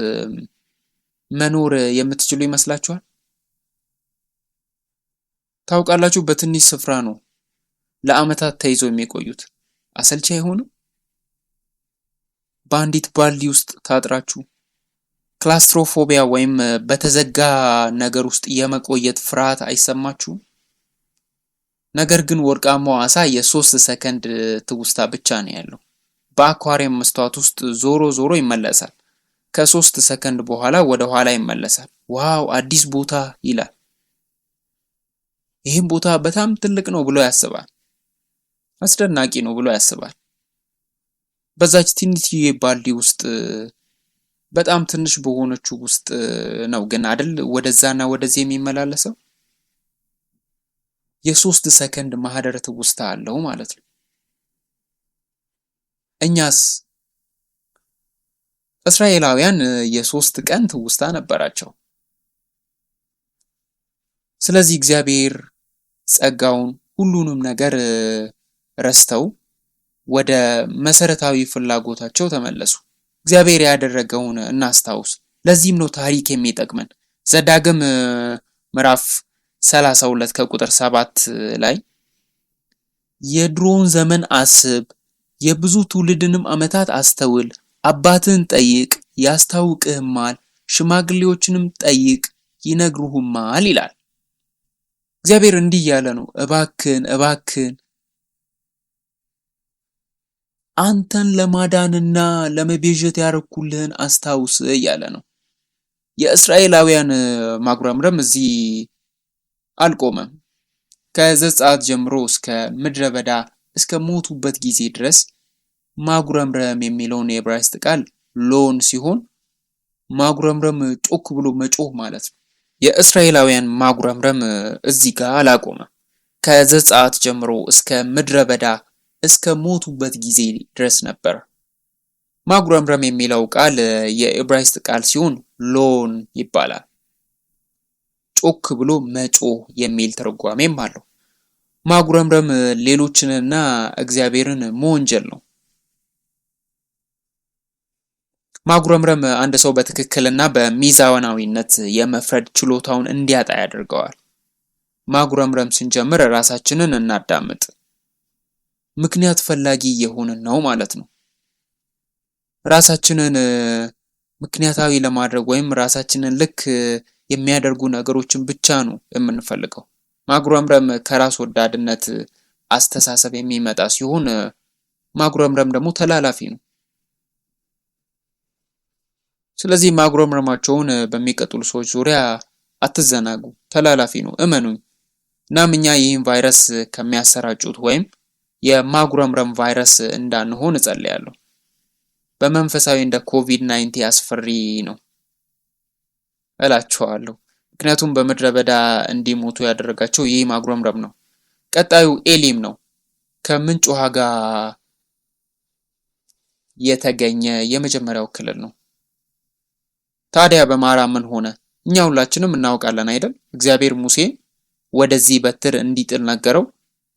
መኖር የምትችሉ ይመስላችኋል? ታውቃላችሁ፣ በትንሽ ስፍራ ነው ለዓመታት ተይዘው የሚቆዩት። አሰልቺ አይሆንም? በአንዲት ባልዲ ውስጥ ታጥራችሁ ክላስትሮፎቢያ ወይም በተዘጋ ነገር ውስጥ የመቆየት ፍርሃት አይሰማችሁም? ነገር ግን ወርቃማው አሳ የ3 ሰከንድ ትውስታ ብቻ ነው ያለው። በአኳሪየም መስታወት ውስጥ ዞሮ ዞሮ ይመለሳል። ከ3 ሰከንድ በኋላ ወደ ኋላ ይመለሳል። ዋው አዲስ ቦታ ይላል። ይህም ቦታ በጣም ትልቅ ነው ብሎ ያስባል። አስደናቂ ነው ብሎ ያስባል። በዛች ትንሽዬ ባልዲ ውስጥ በጣም ትንሽ በሆነችው ውስጥ ነው ግን አይደል ወደዛና ወደዚህ የሚመላለሰው። የ3 ሰከንድ ማህደረ ትውስታ አለው ማለት ነው። እኛስ? እስራኤላውያን የ3 ቀን ትውስታ ነበራቸው። ስለዚህ እግዚአብሔር ጸጋውን ሁሉንም ነገር ረስተው ወደ መሰረታዊ ፍላጎታቸው ተመለሱ። እግዚአብሔር ያደረገውን እናስታውስ። ለዚህም ነው ታሪክ የሚጠቅመን። ዘዳግም ምዕራፍ 32 ከቁጥር 7 ላይ የድሮውን ዘመን አስብ፣ የብዙ ትውልድንም ዓመታት አስተውል፣ አባትህን ጠይቅ ያስታውቅህማል፣ ሽማግሌዎችንም ጠይቅ ይነግሩህማል ይላል። እግዚአብሔር እንዲህ ያለ ነው፣ እባክህን አንተን ለማዳንና ለመቤዠት ያረኩልህን አስታውስ እያለ ነው። የእስራኤላውያን ማጉረምረም እዚህ አልቆመም። ከዘጸአት ጀምሮ እስከ ምድረ በዳ እስከ ሞቱበት ጊዜ ድረስ ማጉረምረም የሚለውን የዕብራይስጥ ቃል ሎን ሲሆን ማጉረምረም ጮክ ብሎ መጮህ ማለት ነው። የእስራኤላውያን ማጉረምረም እዚህ ጋር አላቆመም። ከዘጸአት ጀምሮ እስከ ምድረ በዳ እስከ ሞቱበት ጊዜ ድረስ ነበር። ማጉረምረም የሚለው ቃል የዕብራይስጥ ቃል ሲሆን ሎን ይባላል። ጮክ ብሎ መጮህ የሚል ትርጓሜም አለው። ማጉረምረም ሌሎችንና እግዚአብሔርን መወንጀል ነው። ማጉረምረም አንድ ሰው በትክክልና በሚዛናዊነት የመፍረድ ችሎታውን እንዲያጣ ያደርገዋል። ማጉረምረም ስንጀምር ራሳችንን እናዳምጥ። ምክንያት ፈላጊ የሆንን ነው ማለት ነው። ራሳችንን ምክንያታዊ ለማድረግ ወይም ራሳችንን ልክ የሚያደርጉ ነገሮችን ብቻ ነው የምንፈልገው። ማጉረምረም ከራስ ወዳድነት አስተሳሰብ የሚመጣ ሲሆን ማጉረምረም ደግሞ ተላላፊ ነው። ስለዚህ ማጉረምረማቸውን በሚቀጥሉ ሰዎች ዙሪያ አትዘናጉ፣ ተላላፊ ነው፣ እመኑኝ። እናም እኛ ይህን ቫይረስ ከሚያሰራጩት ወይም የማጉረምረም ቫይረስ እንዳንሆን እጸልያለሁ። በመንፈሳዊ እንደ ኮቪድ-19 አስፈሪ ነው እላቸዋለሁ። ምክንያቱም በምድረ በዳ እንዲሞቱ ያደረጋቸው ይህ ማጉረምረም ነው። ቀጣዩ ኤሊም ነው። ከምንጭ ውሃ ጋር የተገኘ የመጀመሪያው ክልል ነው። ታዲያ በማራ ምን ሆነ? እኛ ሁላችንም እናውቃለን አይደል? እግዚአብሔር ሙሴን ወደዚህ በትር እንዲጥል ነገረው።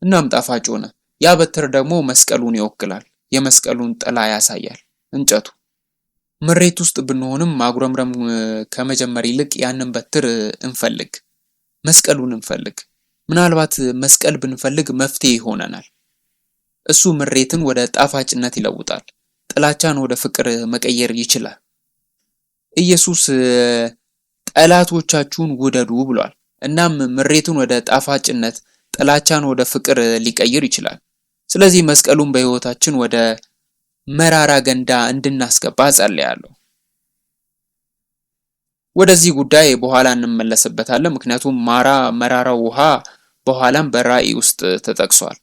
እናም ጣፋጭ ሆነ። ያ በትር ደግሞ መስቀሉን ይወክላል። የመስቀሉን ጥላ ያሳያል እንጨቱ። ምሬት ውስጥ ብንሆንም ማጉረምረም ከመጀመር ይልቅ ያንን በትር እንፈልግ፣ መስቀሉን እንፈልግ። ምናልባት መስቀል ብንፈልግ መፍትሄ ይሆነናል። እሱ ምሬትን ወደ ጣፋጭነት ይለውጣል። ጥላቻን ወደ ፍቅር መቀየር ይችላል። ኢየሱስ ጠላቶቻችሁን ውደዱ ብሏል። እናም ምሬትን ወደ ጣፋጭነት፣ ጥላቻን ወደ ፍቅር ሊቀይር ይችላል። ስለዚህ መስቀሉን በሕይወታችን ወደ መራራ ገንዳ እንድናስገባ ጸልያለሁ። ወደዚህ ጉዳይ በኋላ እንመለስበታለን። ምክንያቱም መራራው ውሃ በኋላም በራእይ ውስጥ ተጠቅሷል።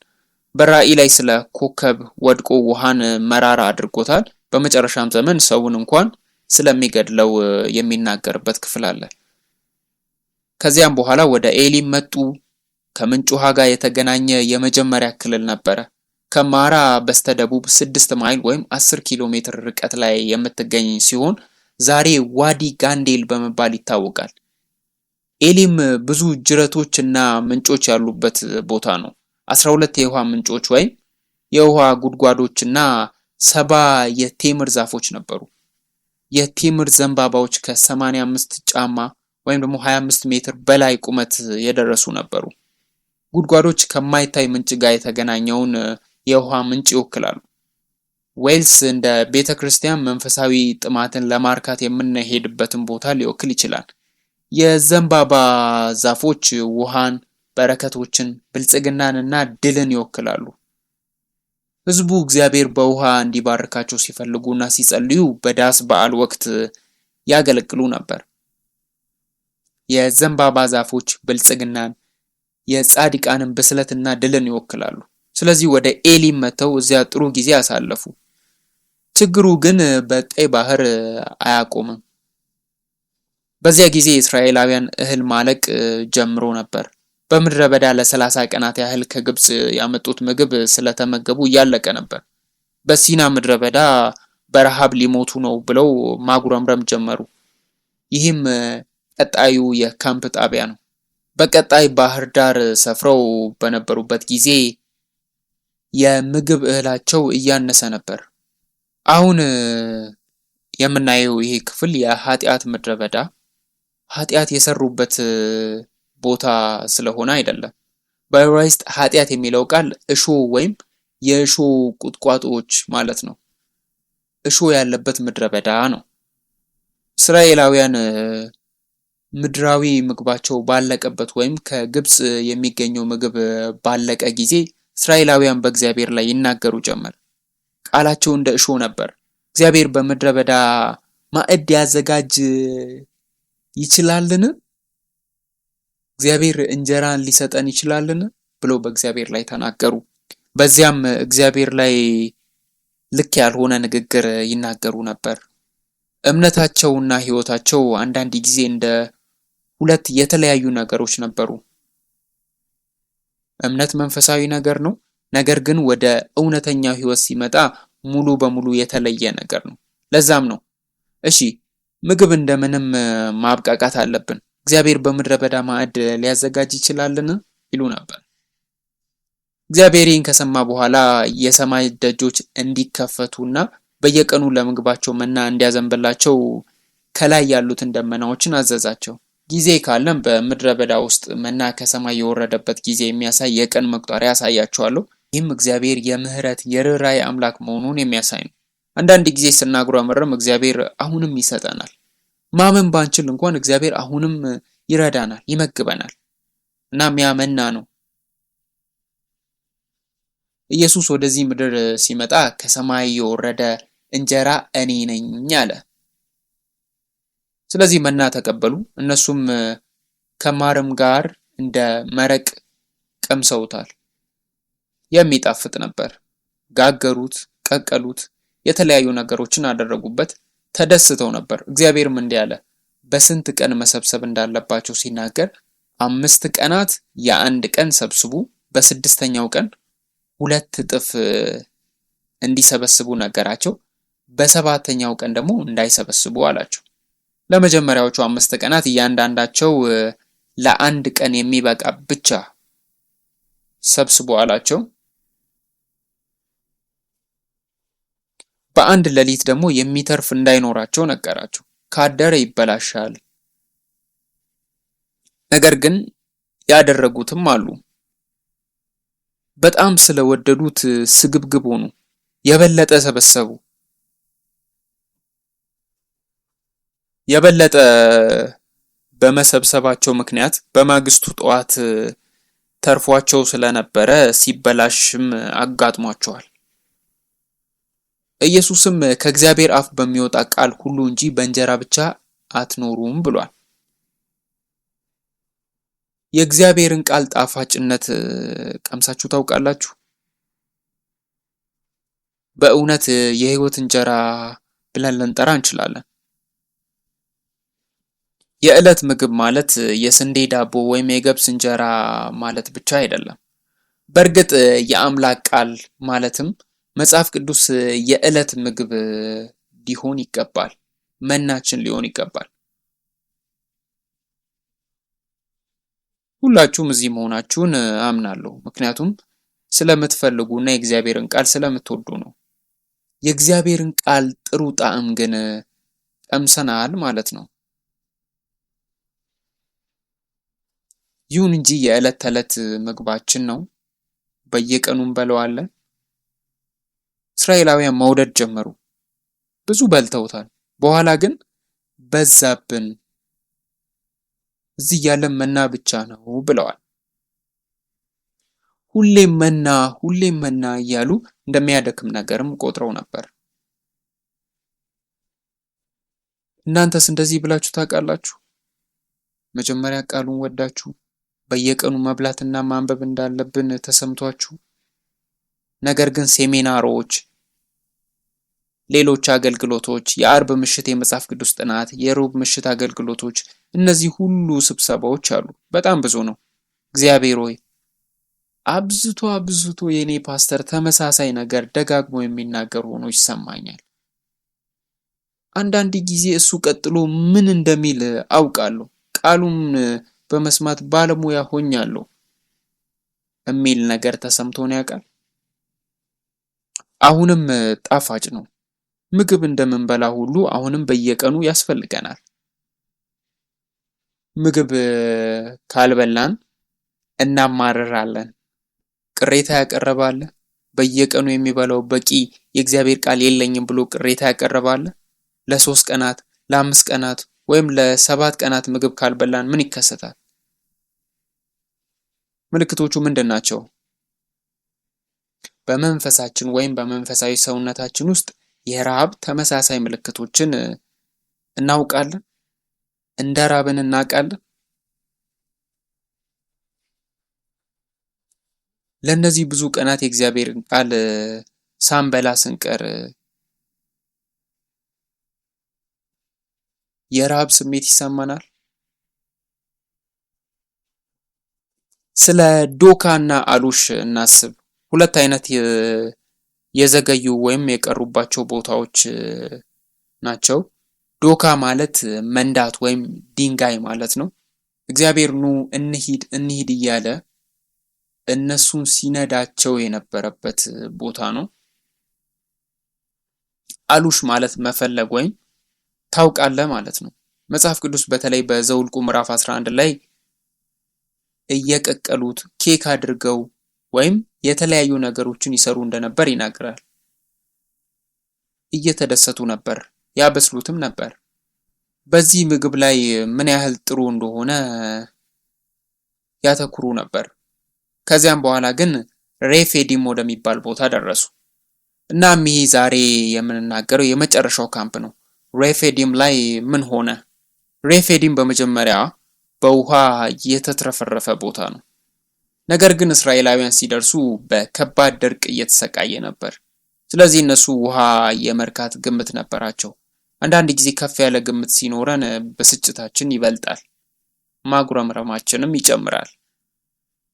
በራእይ ላይ ስለ ኮከብ ወድቆ ውሃን መራራ አድርጎታል። በመጨረሻም ዘመን ሰውን እንኳን ስለሚገድለው የሚናገርበት ክፍል አለ። ከዚያም በኋላ ወደ ኤሊም መጡ። ከምንጭ ውሃ ጋር የተገናኘ የመጀመሪያ ክልል ነበረ። ከማራ በስተደቡብ 6 ማይል ወይም 10 ኪሎ ሜትር ርቀት ላይ የምትገኝ ሲሆን ዛሬ ዋዲ ጋንዴል በመባል ይታወቃል። ኤሊም ብዙ ጅረቶች እና ምንጮች ያሉበት ቦታ ነው። 12 የውሃ ምንጮች ወይም የውሃ ጉድጓዶች እና 70 የቴምር ዛፎች ነበሩ። የቴምር ዘንባባዎች ከ85 ጫማ ወይም ደግሞ 25 ሜትር በላይ ቁመት የደረሱ ነበሩ። ጉድጓዶች ከማይታይ ምንጭ ጋር የተገናኘውን የውሃ ምንጭ ይወክላሉ። ዌልስ እንደ ቤተክርስቲያን መንፈሳዊ ጥማትን ለማርካት የምንሄድበትን ቦታ ሊወክል ይችላል። የዘንባባ ዛፎች ውሃን፣ በረከቶችን፣ ብልጽግናንና ድልን ይወክላሉ። ሕዝቡ እግዚአብሔር በውሃ እንዲባርካቸው ሲፈልጉና ሲጸልዩ በዳስ በዓል ወቅት ያገለግሉ ነበር። የዘንባባ ዛፎች ብልጽግናን፣ የጻድቃንን ብስለትና ድልን ይወክላሉ። ስለዚህ ወደ ኤሊም መተው እዚያ ጥሩ ጊዜ አሳለፉ። ችግሩ ግን በቀይ ባህር አያቆምም። በዚያ ጊዜ እስራኤላውያን እህል ማለቅ ጀምሮ ነበር። በምድረ በዳ ለ30 ቀናት ያህል ከግብጽ ያመጡት ምግብ ስለተመገቡ እያለቀ ነበር። በሲና ምድረ በዳ በረሃብ ሊሞቱ ነው ብለው ማጉረምረም ጀመሩ። ይህም ቀጣዩ የካምፕ ጣቢያ ነው። በቀጣይ ባህር ዳር ሰፍረው በነበሩበት ጊዜ የምግብ እህላቸው እያነሰ ነበር። አሁን የምናየው ይሄ ክፍል የኃጢአት ምድረ በዳ ኃጢአት የሰሩበት ቦታ ስለሆነ አይደለም። በዕብራይስጥ ኃጢአት የሚለው ቃል እሾ ወይም የእሾ ቁጥቋጦዎች ማለት ነው። እሾ ያለበት ምድረ በዳ ነው። እስራኤላውያን ምድራዊ ምግባቸው ባለቀበት ወይም ከግብጽ የሚገኘው ምግብ ባለቀ ጊዜ እስራኤላውያን በእግዚአብሔር ላይ ይናገሩ ጀመር። ቃላቸው እንደ እሾ ነበር። እግዚአብሔር በምድረ በዳ ማዕድ ያዘጋጅ ይችላልን? እግዚአብሔር እንጀራን ሊሰጠን ይችላልን ብለው በእግዚአብሔር ላይ ተናገሩ። በዚያም እግዚአብሔር ላይ ልክ ያልሆነ ንግግር ይናገሩ ነበር። እምነታቸውና ሕይወታቸው አንዳንድ ጊዜ እንደ ሁለት የተለያዩ ነገሮች ነበሩ። እምነት መንፈሳዊ ነገር ነው፣ ነገር ግን ወደ እውነተኛው ሕይወት ሲመጣ ሙሉ በሙሉ የተለየ ነገር ነው። ለዛም ነው እሺ ምግብ እንደምንም ማብቃቃት አለብን፣ እግዚአብሔር በምድረ በዳ ማዕድ ሊያዘጋጅ ይችላልን ይሉ ነበር። እግዚአብሔር ይህን ከሰማ በኋላ የሰማይ ደጆች እንዲከፈቱና በየቀኑ ለምግባቸው መና እንዲያዘንብላቸው ከላይ ያሉትን ደመናዎችን አዘዛቸው። ጊዜ ካለም በምድረ በዳ ውስጥ መና ከሰማይ የወረደበት ጊዜ የሚያሳይ የቀን መቁጠሪያ ያሳያቸዋለሁ። ይህም እግዚአብሔር የምህረት የርኅራኄ አምላክ መሆኑን የሚያሳይ ነው። አንዳንድ ጊዜ ስናጉረመርም እግዚአብሔር አሁንም ይሰጠናል። ማመን ባንችል እንኳን እግዚአብሔር አሁንም ይረዳናል፣ ይመግበናል። እናም ያ መና ነው። ኢየሱስ ወደዚህ ምድር ሲመጣ ከሰማይ የወረደ እንጀራ እኔ ነኝ አለ። ስለዚህ መና ተቀበሉ። እነሱም ከማርም ጋር እንደ መረቅ ቀምሰውታል። የሚጣፍጥ ነበር። ጋገሩት፣ ቀቀሉት፣ የተለያዩ ነገሮችን አደረጉበት፣ ተደስተው ነበር። እግዚአብሔርም እንዲህ አለ፣ በስንት ቀን መሰብሰብ እንዳለባቸው ሲናገር 5 ቀናት የአንድ ቀን ሰብስቡ፣ በስድስተኛው ቀን 2 እጥፍ እንዲሰበስቡ ነገራቸው፣ በሰባተኛው ቀን ደግሞ እንዳይሰበስቡ አላቸው። ለመጀመሪያዎቹ 5 ቀናት እያንዳንዳቸው ለአንድ ቀን የሚበቃ ብቻ ሰብስቡ አላቸው። በአንድ ሌሊት ደግሞ የሚተርፍ እንዳይኖራቸው ነገራቸው፣ ካደረ ይበላሻል። ነገር ግን ያደረጉትም አሉ። በጣም ስለወደዱት ስግብግብ ሆኑ፣ የበለጠ ሰበሰቡ። የበለጠ በመሰብሰባቸው ምክንያት በማግስቱ ጠዋት ተርፏቸው ስለነበረ ሲበላሽም አጋጥሟቸዋል። ኢየሱስም ከእግዚአብሔር አፍ በሚወጣ ቃል ሁሉ እንጂ በእንጀራ ብቻ አትኖሩም ብሏል። የእግዚአብሔርን ቃል ጣፋጭነት ቀምሳችሁ ታውቃላችሁ? በእውነት የሕይወት እንጀራ ብለን ልንጠራ እንችላለን። የዕለት ምግብ ማለት የስንዴ ዳቦ ወይም የገብስ እንጀራ ማለት ብቻ አይደለም። በእርግጥ የአምላክ ቃል ማለትም መጽሐፍ ቅዱስ የዕለት ምግብ ሊሆን ይገባል፣ መናችን ሊሆን ይገባል። ሁላችሁም እዚህ መሆናችሁን አምናለሁ፣ ምክንያቱም ስለምትፈልጉና የእግዚአብሔርን ቃል ስለምትወዱ ነው። የእግዚአብሔርን ቃል ጥሩ ጣዕም ግን ቀምሰናል ማለት ነው። ይሁን እንጂ የዕለት ተዕለት ምግባችን ነው፣ በየቀኑ እንበለዋለን። እስራኤላውያን መውደድ ጀመሩ፣ ብዙ በልተውታል። በኋላ ግን በዛብን፣ እዚህ ያለ መና ብቻ ነው ብለዋል። ሁሌም መና እያሉ እንደሚያደክም ነገርም ቆጥረው ነበር። እናንተስ እንደዚህ ብላችሁ ታውቃላችሁ? መጀመሪያ ቃሉን ወዳችሁ በየቀኑ መብላትና ማንበብ እንዳለብን ተሰምቷችሁ፣ ነገር ግን ሴሚናሮች፣ ሌሎች አገልግሎቶች፣ የአርብ ምሽት የመጽሐፍ ቅዱስ ጥናት፣ የሮብ ምሽት አገልግሎቶች፣ እነዚህ ሁሉ ስብሰባዎች አሉ። በጣም ብዙ ነው። እግዚአብሔር ሆይ አብዝቶ የኔ ፓስተር ተመሳሳይ ነገር ደጋግሞ የሚናገር ሆኖ ይሰማኛል። አንዳንድ ጊዜ እሱ ቀጥሎ ምን እንደሚል አውቃለሁ፣ ቃሉን በመስማት ባለሙያ ሆኛለሁ የሚል ነገር ተሰምቶን ያውቃል? አሁንም ጣፋጭ ነው። ምግብ እንደምንበላ ሁሉ አሁንም በየቀኑ ያስፈልገናል። ምግብ ካልበላን እናማርራለን። ቅሬታ ያቀረባለ፣ በየቀኑ የሚበላው በቂ የእግዚአብሔር ቃል የለኝም ብሎ ቅሬታ ያቀረባለ፣ ለ3 ቀናት ለ5 ቀናት ወይም ለ7 ቀናት ምግብ ካልበላን ምን ይከሰታል? ምልክቶቹ ምንድን ናቸው? በመንፈሳችን ወይም በመንፈሳዊ ሰውነታችን ውስጥ የረሃብ ተመሳሳይ ምልክቶችን እናውቃለን። እንደ ራብን እናውቃለን። ለእነዚህ ብዙ ቀናት የእግዚአብሔርን ቃል ሳንበላ ስንቀር የረሃብ ስሜት ይሰማናል። ስለ ዶካ እና አሉሽ እናስብ። ሁለት አይነት የዘገዩ ወይም የቀሩባቸው ቦታዎች ናቸው። ዶካ ማለት መንዳት ወይም ድንጋይ ማለት ነው። እግዚአብሔር ኑ እንሂድ እንሂድ እያለ እነሱን ሲነዳቸው የነበረበት ቦታ ነው። አሉሽ ማለት መፈለግ ወይም ታውቃለህ ማለት ነው። መጽሐፍ ቅዱስ በተለይ በዘውልቁ ምዕራፍ 11 ላይ እየቀቀሉት ኬክ አድርገው ወይም የተለያዩ ነገሮችን ይሰሩ እንደነበር ይናገራል። እየተደሰቱ ነበር፣ ያበስሉትም ነበር። በዚህ ምግብ ላይ ምን ያህል ጥሩ እንደሆነ ያተኩሩ ነበር። ከዚያም በኋላ ግን ሬፌዲም ወደሚባል ቦታ ደረሱ። እናም ይሄ ዛሬ የምንናገረው የመጨረሻው ካምፕ ነው። ሬፌዲም ላይ ምን ሆነ? ሬፌዲም በመጀመሪያ በውሃ የተትረፈረፈ ቦታ ነው። ነገር ግን እስራኤላውያን ሲደርሱ በከባድ ድርቅ እየተሰቃየ ነበር። ስለዚህ እነሱ ውሃ የመርካት ግምት ነበራቸው። አንዳንድ ጊዜ ከፍ ያለ ግምት ሲኖረን ብስጭታችን ይበልጣል፣ ማጉረምረማችንም ይጨምራል።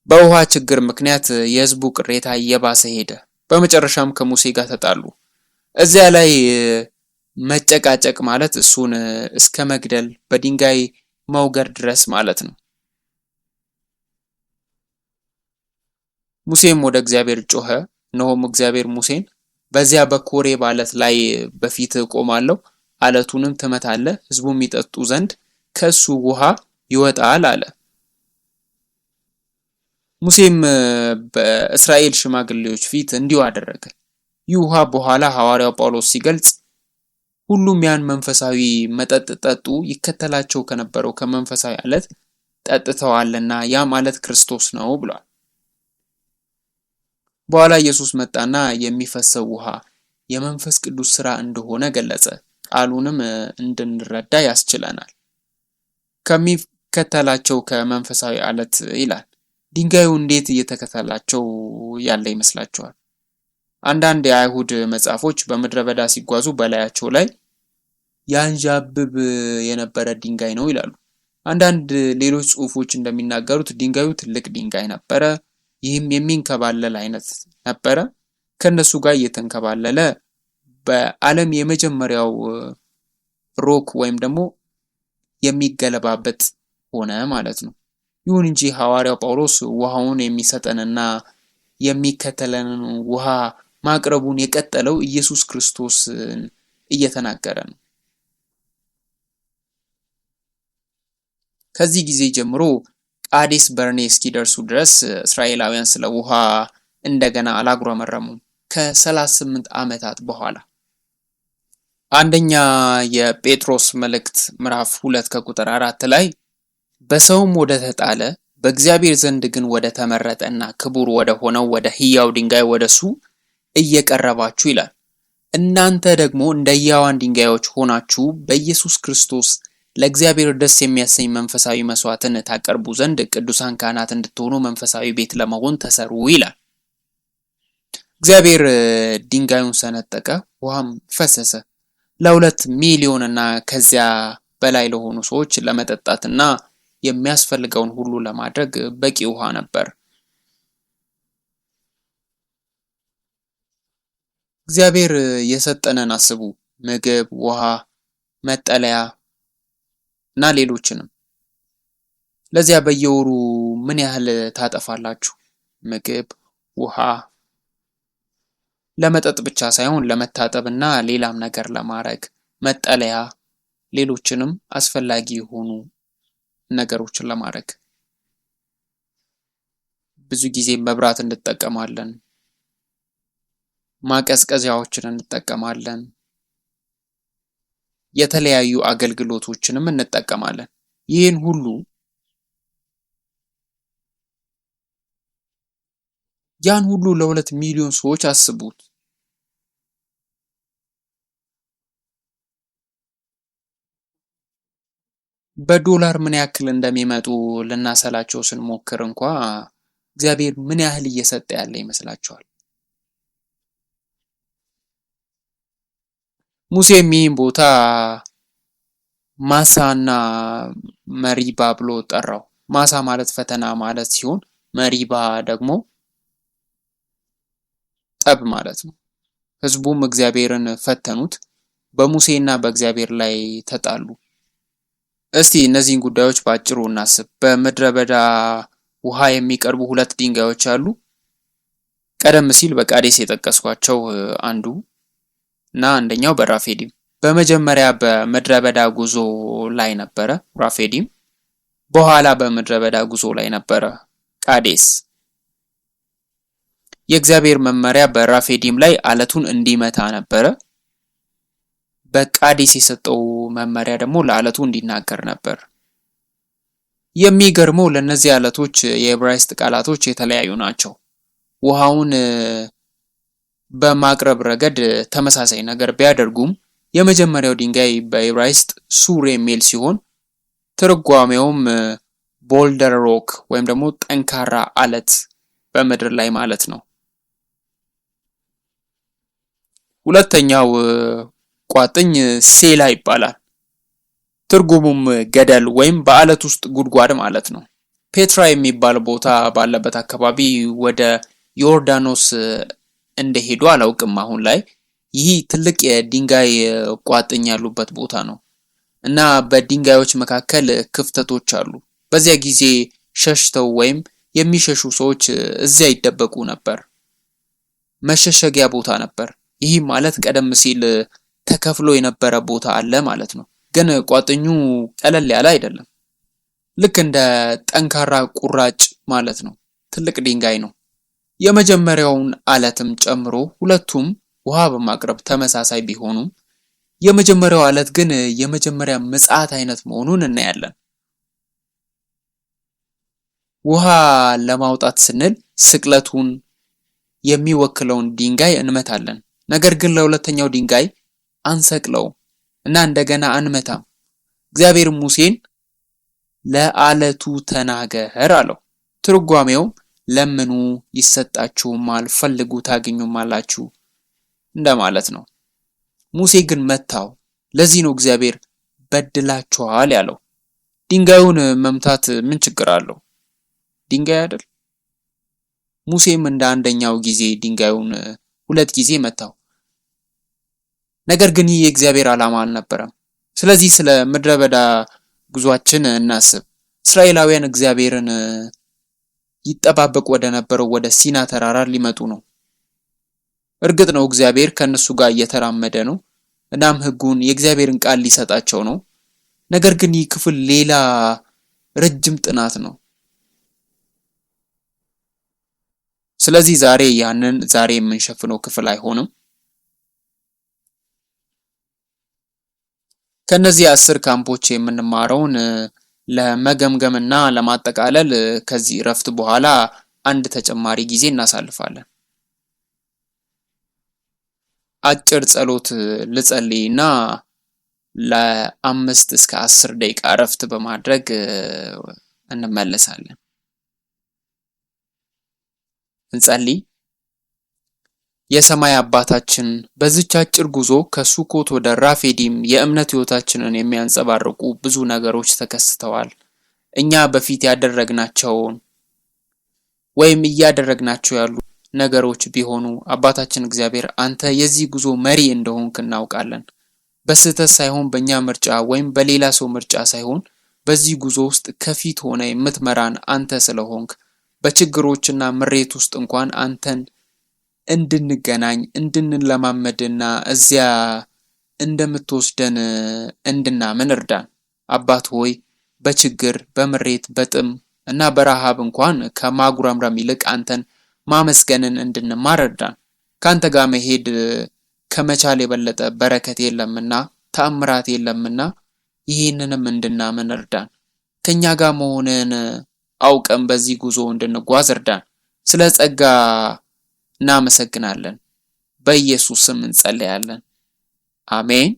በውሃ ችግር ምክንያት የህዝቡ ቅሬታ እየባሰ ሄደ። በመጨረሻም ከሙሴ ጋር ተጣሉ። እዚያ ላይ መጨቃጨቅ ማለት እሱን እስከ መግደል በድንጋይ መውገር ድረስ ማለት ነው። ሙሴም ወደ እግዚአብሔር ጮኸ። እነሆም እግዚአብሔር ሙሴን በዚያ በኮሬብ ዓለት ላይ በፊትህ እቆማለሁ፣ ዓለቱንም ትመታለህ፣ ህዝቡም ይጠጡ ዘንድ ከሱ ውሃ ይወጣል አለ። ሙሴም በእስራኤል ሽማግሌዎች ፊት እንዲሁ አደረገ። ይህ ውሃ በኋላ ሐዋርያው ጳውሎስ ሲገልጽ ሁሉም ያን መንፈሳዊ መጠጥ ጠጡ፣ ይከተላቸው ከነበረው ከመንፈሳዊ ዓለት ጠጥተዋልና ያ ማለት ክርስቶስ ነው ብሏል። በኋላ ኢየሱስ መጣና የሚፈሰው ውሃ የመንፈስ ቅዱስ ሥራ እንደሆነ ገለጸ። ቃሉንም እንድንረዳ ያስችለናል። ከሚከተላቸው ከመንፈሳዊ ዓለት ይላል። ድንጋዩ እንዴት እየተከተላቸው ያለ ይመስላችኋል? አንዳንድ የአይሁድ መጽሐፎች በምድረ በዳ ሲጓዙ በላያቸው ላይ ያንዣብብ የነበረ ድንጋይ ነው ይላሉ። አንዳንድ ሌሎች ጽሑፎች እንደሚናገሩት ድንጋዩ ትልቅ ድንጋይ ነበረ። ይህም የሚንከባለል አይነት ነበረ። ከነሱ ጋር እየተንከባለለ በዓለም የመጀመሪያው ሮክ ወይም ደግሞ የሚገለባበጥ ሆነ ማለት ነው። ይሁን እንጂ ሐዋርያው ጳውሎስ ውሃውን የሚሰጠንና የሚከተለንን ውሃ ማቅረቡን የቀጠለው ኢየሱስ ክርስቶስን እየተናገረ ነው። ከዚህ ጊዜ ጀምሮ ቃዴስ በርኔ እስኪደርሱ ድረስ እስራኤላውያን ስለ ውሃ እንደገና አላጉረመረሙም። ከ38 ዓመታት በኋላ አንደኛ የጴጥሮስ መልእክት ምዕራፍ 2 ከቁጥር 4 ላይ በሰውም ወደ ተጣለ በእግዚአብሔር ዘንድ ግን ወደ ተመረጠና ክቡር ወደ ሆነው ወደ ሕያው ድንጋይ ወደሱ እየቀረባችሁ ይላል። እናንተ ደግሞ እንደ ሕያዋን ድንጋዮች ሆናችሁ በኢየሱስ ክርስቶስ ለእግዚአብሔር ደስ የሚያሰኝ መንፈሳዊ መስዋዕትን ታቀርቡ ዘንድ ቅዱሳን ካህናት እንድትሆኑ መንፈሳዊ ቤት ለመሆን ተሰሩ ይላል። እግዚአብሔር ድንጋዩን ሰነጠቀ፣ ውሃም ፈሰሰ። ለ2 ሚሊዮን እና ከዚያ በላይ ለሆኑ ሰዎች ለመጠጣትና የሚያስፈልገውን ሁሉ ለማድረግ በቂ ውሃ ነበር። እግዚአብሔር የሰጠንን አስቡ። ምግብ፣ ውሃ፣ መጠለያ እና ሌሎችንም። ለዚያ በየወሩ ምን ያህል ታጠፋላችሁ? ምግብ፣ ውሃ ለመጠጥ ብቻ ሳይሆን ለመታጠብና ሌላም ነገር ለማድረግ፣ መጠለያ፣ ሌሎችንም አስፈላጊ የሆኑ ነገሮችን ለማድረግ። ብዙ ጊዜ መብራት እንጠቀማለን፣ ማቀዝቀዣዎችን እንጠቀማለን፣ የተለያዩ አገልግሎቶችንም እንጠቀማለን። ይህን ሁሉ ያን ሁሉ ለ2 ሚሊዮን ሰዎች አስቡት። በዶላር ምን ያክል እንደሚመጡ ልናሰላቸው ስንሞክር እንኳ እግዚአብሔር ምን ያህል እየሰጠ ያለ ይመስላችኋል? ሙሴም ይህን ቦታ ማሳና መሪባ ብሎ ጠራው። ማሳ ማለት ፈተና ማለት ሲሆን መሪባ ደግሞ ጠብ ማለት ነው። ህዝቡም እግዚአብሔርን ፈተኑት፣ በሙሴና በእግዚአብሔር ላይ ተጣሉ። እስቲ እነዚህን ጉዳዮች በአጭሩ እናስብ። በምድረ በዳ ውሃ የሚቀርቡ ሁለት ድንጋዮች አሉ። ቀደም ሲል በቃዴስ የጠቀስኳቸው አንዱ እና አንደኛው በራፊዲም። በመጀመሪያ በምድረ በዳ ጉዞ ላይ ነበረ ራፊዲም፣ በኋላ በምድረ በዳ ጉዞ ላይ ነበረ ቃዴስ። የእግዚአብሔር መመሪያ በራፊዲም ላይ አለቱን እንዲመታ ነበረ። በቃዴስ የሰጠው መመሪያ ደግሞ ለአለቱ እንዲናገር ነበር። የሚገርመው ለነዚህ አለቶች የዕብራይስጥ ቃላቶች የተለያዩ ናቸው። ውሃውን በማቅረብ ረገድ ተመሳሳይ ነገር ቢያደርጉም የመጀመሪያው ድንጋይ በዕብራይስጥ ሱር የሚል ሲሆን ትርጓሜውም ቦልደር ሮክ ወይም ደግሞ ጠንካራ አለት በምድር ላይ ማለት ነው። ሁለተኛው ቋጥኝ ሴላ ይባላል። ትርጉሙም ገደል ወይም በአለት ውስጥ ጉድጓድ ማለት ነው። ፔትራ የሚባል ቦታ ባለበት አካባቢ ወደ ዮርዳኖስ እንደሄዱ አላውቅም አሁን ላይ። ይህ ትልቅ የድንጋይ ቋጥኝ ያሉበት ቦታ ነው እና በድንጋዮች መካከል ክፍተቶች አሉ። በዚያ ጊዜ ሸሽተው ወይም የሚሸሹ ሰዎች እዚያ ይደበቁ ነበር። መሸሸጊያ ቦታ ነበር። ይህ ማለት ቀደም ሲል ተከፍሎ የነበረ ቦታ አለ ማለት ነው። ግን ቋጥኙ ቀለል ያለ አይደለም። ልክ እንደ ጠንካራ ቁራጭ ማለት ነው። ትልቅ ድንጋይ ነው። የመጀመሪያውን አለትም ጨምሮ ሁለቱም ውሃ በማቅረብ ተመሳሳይ ቢሆኑም የመጀመሪያው አለት ግን የመጀመሪያ ምጽአት አይነት መሆኑን እናያለን። ውሃ ለማውጣት ስንል ስቅለቱን የሚወክለውን ድንጋይ እንመታለን። ነገር ግን ለሁለተኛው ድንጋይ አንሰቅለው እና እንደገና አንመታም። እግዚአብሔር ሙሴን ለአለቱ ተናገር አለው። ትርጓሜውም ለምኑ ይሰጣችሁማል፣ ፈልጉ ታገኙማላችሁ እንደማለት ነው። ሙሴ ግን መታው። ለዚህ ነው እግዚአብሔር በድላችኋል ያለው። ድንጋዩን መምታት ምን ችግር አለው? ድንጋይ አይደል? ሙሴም እንደ አንደኛው ጊዜ ድንጋዩን 2 ጊዜ መታው። ነገር ግን ይህ የእግዚአብሔር ዓላማ አልነበረም። ስለዚህ ስለ ምድረ በዳ ጉዟችን እናስብ። እስራኤላውያን እግዚአብሔርን ይጠባበቁ ወደ ነበረው ወደ ሲና ተራራ ሊመጡ ነው። እርግጥ ነው እግዚአብሔር ከነሱ ጋር እየተራመደ ነው። እናም ሕጉን የእግዚአብሔርን ቃል ሊሰጣቸው ነው። ነገር ግን ይህ ክፍል ሌላ ረጅም ጥናት ነው። ስለዚህ ዛሬ የምንሸፍነው ክፍል አይሆንም። ከነዚህ 10 ካምፖች የምንማረውን ለመገምገምና ለማጠቃለል ከዚህ እረፍት በኋላ አንድ ተጨማሪ ጊዜ እናሳልፋለን። አጭር ጸሎት ልጸልይና ለ5 እስከ 10 ደቂቃ እረፍት በማድረግ እንመለሳለን። እንጸልይ። የሰማይ አባታችን በዚች አጭር ጉዞ ከሱኮት ወደ ራፊዲም የእምነት ሕይወታችንን የሚያንጸባርቁ ብዙ ነገሮች ተከስተዋል። እኛ በፊት ያደረግናቸውን ወይም እያደረግናቸው ያሉ ነገሮች ቢሆኑ አባታችን እግዚአብሔር አንተ የዚህ ጉዞ መሪ እንደሆንክ እናውቃለን። በስህተት ሳይሆን በእኛ ምርጫ ወይም በሌላ ሰው ምርጫ ሳይሆን በዚህ ጉዞ ውስጥ ከፊት ሆነ የምትመራን አንተ ስለሆንክ በችግሮችና ምሬት ውስጥ እንኳን አንተን እንድንገናኝ እንድንለማመድና እዚያ እንደምትወስደን እንድናምን እርዳን። አባት ሆይ በችግር በምሬት በጥም እና በረሃብ እንኳን ከማጉረምረም ይልቅ አንተን ማመስገንን እንድንማር እርዳን። ካንተ ጋር መሄድ ከመቻል የበለጠ በረከት የለምና ተአምራት የለምና ይህንንም እንድናምን እርዳን። ከኛ ጋር መሆንን አውቀን በዚህ ጉዞ እንድንጓዝ እርዳን። ስለ ጸጋ እናመሰግናለን። በኢየሱስ ስም እንጸልያለን። አሜን።